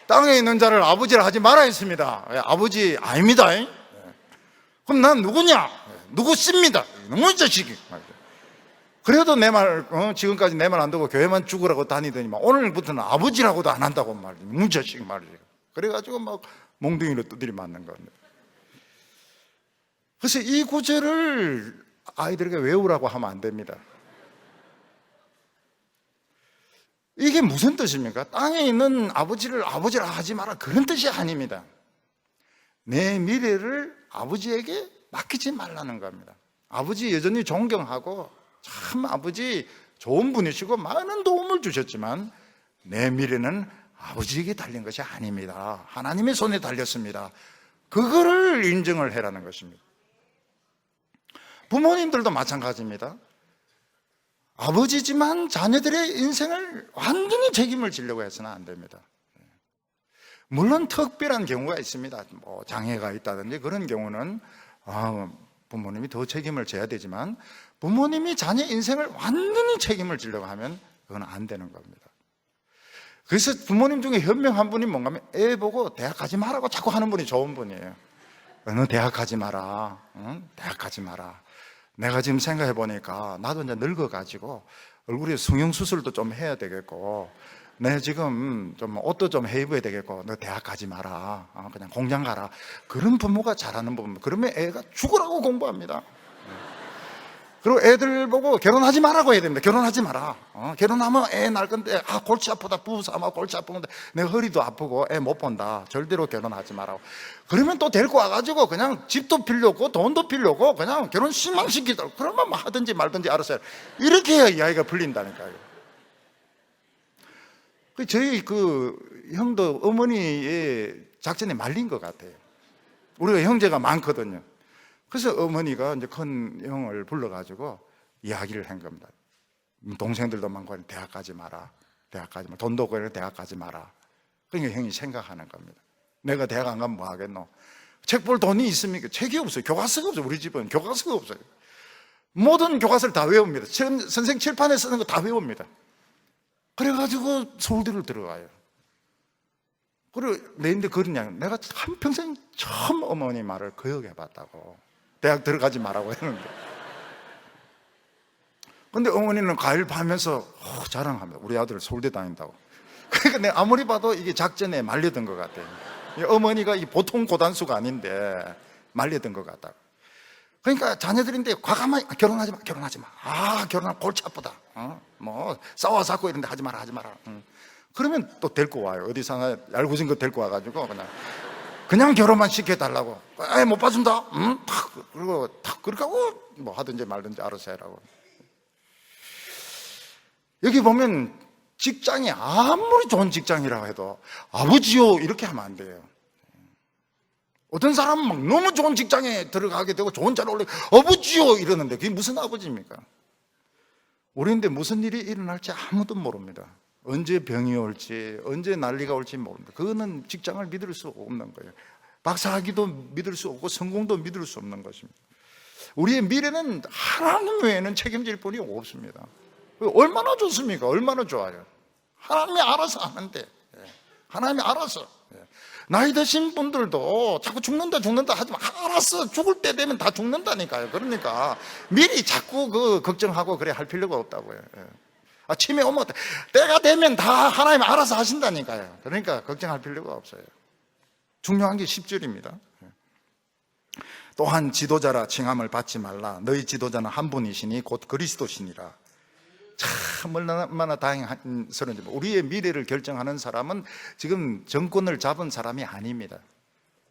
땅에 있는 자를 아버지라 하지 말아 했습니다. 아버지 아닙니다. 그럼 난 누구냐? 누구 씁니다. 너무 이 자식이. 그래도 내 말, 지금까지 내 말 안 듣고 교회만 죽으라고 다니더니만 오늘부터는 아버지라고도 안 한다고 말이지. 너무 자식 말이지. 그래가지고 막 몽둥이로 두드리 맞는 겁니다. 그래서 이 구절을 아이들에게 외우라고 하면 안 됩니다. 이게 무슨 뜻입니까? 땅에 있는 아버지를 아버지라 하지 마라, 그런 뜻이 아닙니다. 내 미래를 아버지에게 맡기지 말라는 겁니다. 아버지 여전히 존경하고 참 아버지 좋은 분이시고 많은 도움을 주셨지만 내 미래는 아버지에게 달린 것이 아닙니다. 하나님의 손에 달렸습니다. 그거를 인정을 해라는 것입니다. 부모님들도 마찬가지입니다. 아버지지만 자녀들의 인생을 완전히 책임을 지려고 해서는 안 됩니다. 물론 특별한 경우가 있습니다. 뭐 장애가 있다든지 그런 경우는 부모님이 더 책임을 져야 되지만 부모님이 자녀 인생을 완전히 책임을 지려고 하면 그건 안 되는 겁니다. 그래서 부모님 중에 현명한 분이 뭔가 하면 애 보고 대학 가지 마라고 자꾸 하는 분이 좋은 분이에요. 너 대학 가지 마라. 응? 대학 가지 마라. 내가 지금 생각해 보니까 나도 이제 늙어가지고 얼굴에 성형수술도 좀 해야 되겠고 내 지금 좀 옷도 좀 해 입어야 되겠고 너 대학 가지 마라. 그냥 공장 가라. 그런 부모가 잘하는 부모. 그러면 애가 죽으라고 공부합니다. 그리고 애들 보고 결혼하지 말라고 해야 됩니다. 결혼하지 마라. 결혼하면 애 낳을 건데 골치 아프다. 부부싸움 골치 아픈데 내 허리도 아프고 애 못 본다. 절대로 결혼하지 마라고. 그러면 또 데리고 와가지고 그냥 집도 빌려고 돈도 빌려고 그냥 결혼 실망시키더라고. 그러면 뭐 하든지 말든지 알았어요. 이렇게 해야 이 아이가 풀린다니까요. 저희 그 형도 어머니의 작전에 말린 것 같아요. 우리가 형제가 많거든요. 그래서 어머니가 이제 큰 형을 불러가지고 이야기를 한 겁니다. 동생들도 많고 대학 가지 마라. 대학 가지 마라. 돈도 없고 대학 가지 마라. 그러니까 형이 생각하는 겁니다. 내가 대학 안 가면 뭐 하겠노? 책 볼 돈이 있습니까? 책이 없어요. 교과서가 없어요. 우리 집은 교과서가 없어요. 모든 교과서를 다 외웁니다. 선생 칠판에 쓰는 거 다 외웁니다. 그래가지고 서울대를 들어가요. 그리고 내인데 그러냐? 내가 한평생 처음 어머니 말을 거역해봤다고. 대학 들어가지 말라고 했는데. 근데 어머니는 과일 파면서 자랑합니다. 우리 아들 서울대 다닌다고. 그러니까 내가 아무리 봐도 이게 작전에 말려든 것 같아요. 어머니가 이 보통 고단수가 아닌데 말려든 것 같다. 그러니까 자녀들인데 과감하게 결혼하지 마, 결혼하지 마. 결혼하면 골치 아프다. 뭐 싸워 샀고 이런데 하지 마라, 하지 마라. 그러면 또 데리고 와요. 어디서 하나 얄궂은 거 데리고 와가지고 그냥 그냥 결혼만 시켜달라고. 아예 못 봐준다. 그리고 탁 그렇게 하고 뭐 하든지 말든지 알아서 해라고. 여기 보면 직장이 아무리 좋은 직장이라고 해도 아버지요 이렇게 하면 안 돼요. 어떤 사람은 막 너무 좋은 직장에 들어가게 되고 좋은 자리에 올라 아버지요 이러는데 그게 무슨 아버지입니까? 우리인데 무슨 일이 일어날지 아무도 모릅니다. 언제 병이 올지, 언제 난리가 올지 모릅니다. 그거는 직장을 믿을 수 없는 거예요. 박사학위도 믿을 수 없고 성공도 믿을 수 없는 것입니다. 우리의 미래는 하나님 외에는 책임질 분이 없습니다. 얼마나 좋습니까? 얼마나 좋아요. 하나님이 알아서 하는데, 하나님이 알아서. 나이 드신 분들도 자꾸 죽는다 하지만 알았어. 죽을 때 되면 다 죽는다니까요. 그러니까 미리 자꾸 걱정하고 그래 할 필요가 없다고요. 치매 오면 때가 되면 다 하나님이 알아서 하신다니까요. 그러니까 걱정할 필요가 없어요. 중요한 게 10절입니다. 또한 지도자라 칭함을 받지 말라. 너희 지도자는 한 분이시니 곧 그리스도시니라. 참 얼마나 다행한 소리인지. 우리의 미래를 결정하는 사람은 지금 정권을 잡은 사람이 아닙니다.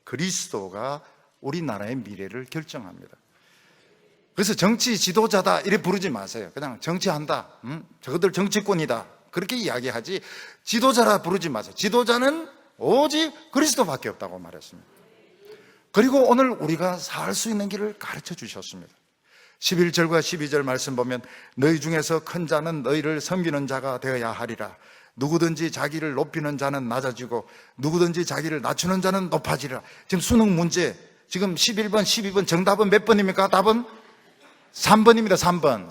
그리스도가 우리나라의 미래를 결정합니다. 그래서 정치 지도자다 이래 부르지 마세요. 그냥 정치한다, 저것들 정치권이다 그렇게 이야기하지 지도자라 부르지 마세요. 지도자는 오직 그리스도밖에 없다고 말했습니다. 그리고 오늘 우리가 살 수 있는 길을 가르쳐 주셨습니다. 11절과 12절 말씀 보면 너희 중에서 큰 자는 너희를 섬기는 자가 되어야 하리라. 누구든지 자기를 높이는 자는 낮아지고 누구든지 자기를 낮추는 자는 높아지리라. 지금 수능 문제 지금 11번 12번 정답은 몇 번입니까? 답은 3번입니다. 3번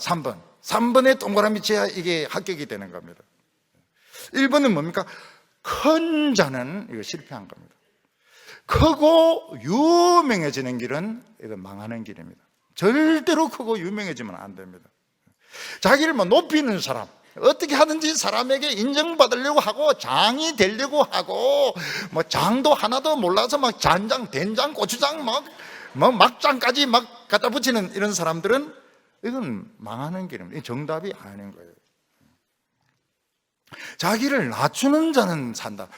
3번에 동그라미 쳐야 이게 합격이 되는 겁니다. 1번은 뭡니까? 큰 자는 이거 실패한 겁니다. 크고 유명해지는 길은 이거 망하는 길입니다. 절대로 크고 유명해지면 안 됩니다. 자기를 높이는 사람, 어떻게 하든지 사람에게 인정받으려고 하고 장이 되려고 하고 장도 하나도 몰라서 잔장, 된장, 고추장 막장까지 갖다 붙이는 이런 사람들은 이건 망하는 길입니다. 이 정답이 아닌 거예요. 자기를 낮추는 자는 산다.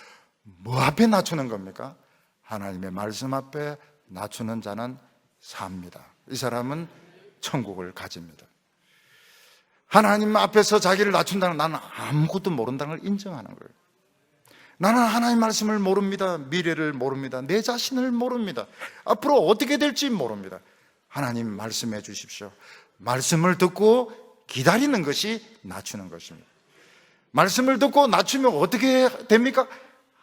뭐 앞에 낮추는 겁니까? 하나님의 말씀 앞에 낮추는 자는 삽니다. 이 사람은 천국을 가집니다. 하나님 앞에서 자기를 낮춘다는 나는 아무것도 모른다는 걸 인정하는 거예요. 나는 하나님 말씀을 모릅니다. 미래를 모릅니다. 내 자신을 모릅니다. 앞으로 어떻게 될지 모릅니다. 하나님 말씀해 주십시오. 말씀을 듣고 기다리는 것이 낮추는 것입니다. 말씀을 듣고 낮추면 어떻게 됩니까?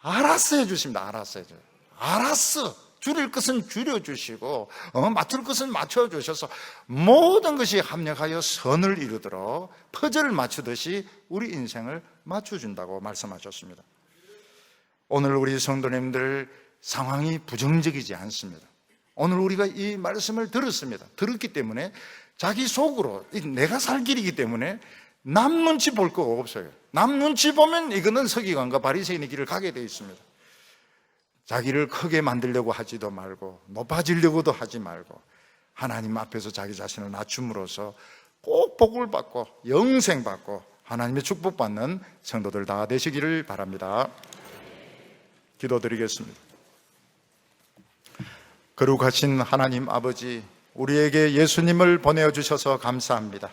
알았어 해주십니다. 알았어 해줘요. 알았어. 줄일 것은 줄여주시고 맞출 것은 맞춰주셔서 모든 것이 합력하여 선을 이루도록 퍼즐을 맞추듯이 우리 인생을 맞춰준다고 말씀하셨습니다. 오늘 우리 성도님들 상황이 부정적이지 않습니다. 오늘 우리가 이 말씀을 들었습니다. 들었기 때문에 자기 속으로 내가 살 길이기 때문에 남 눈치 볼 거 없어요. 남 눈치 보면 이거는 서기관과 바리새인의 길을 가게 되어 있습니다. 자기를 크게 만들려고 하지도 말고 높아지려고도 하지 말고 하나님 앞에서 자기 자신을 낮춤으로써 꼭 복을 받고 영생 받고 하나님의 축복받는 성도들 다 되시기를 바랍니다. 기도드리겠습니다. 거룩하신 하나님 아버지, 우리에게 예수님을 보내주셔서 감사합니다.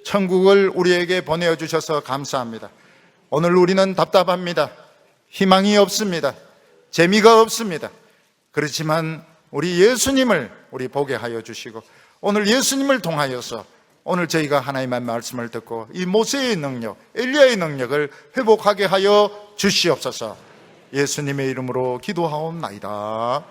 천국을 우리에게 보내주셔서 감사합니다. 오늘 우리는 답답합니다. 희망이 없습니다. 재미가 없습니다. 그렇지만 우리 예수님을 우리 보게 하여 주시고 오늘 예수님을 통하여서 오늘 저희가 하나님의 말씀을 듣고 이 모세의 능력, 엘리야의 능력을 회복하게 하여 주시옵소서. 예수님의 이름으로 기도하옵나이다.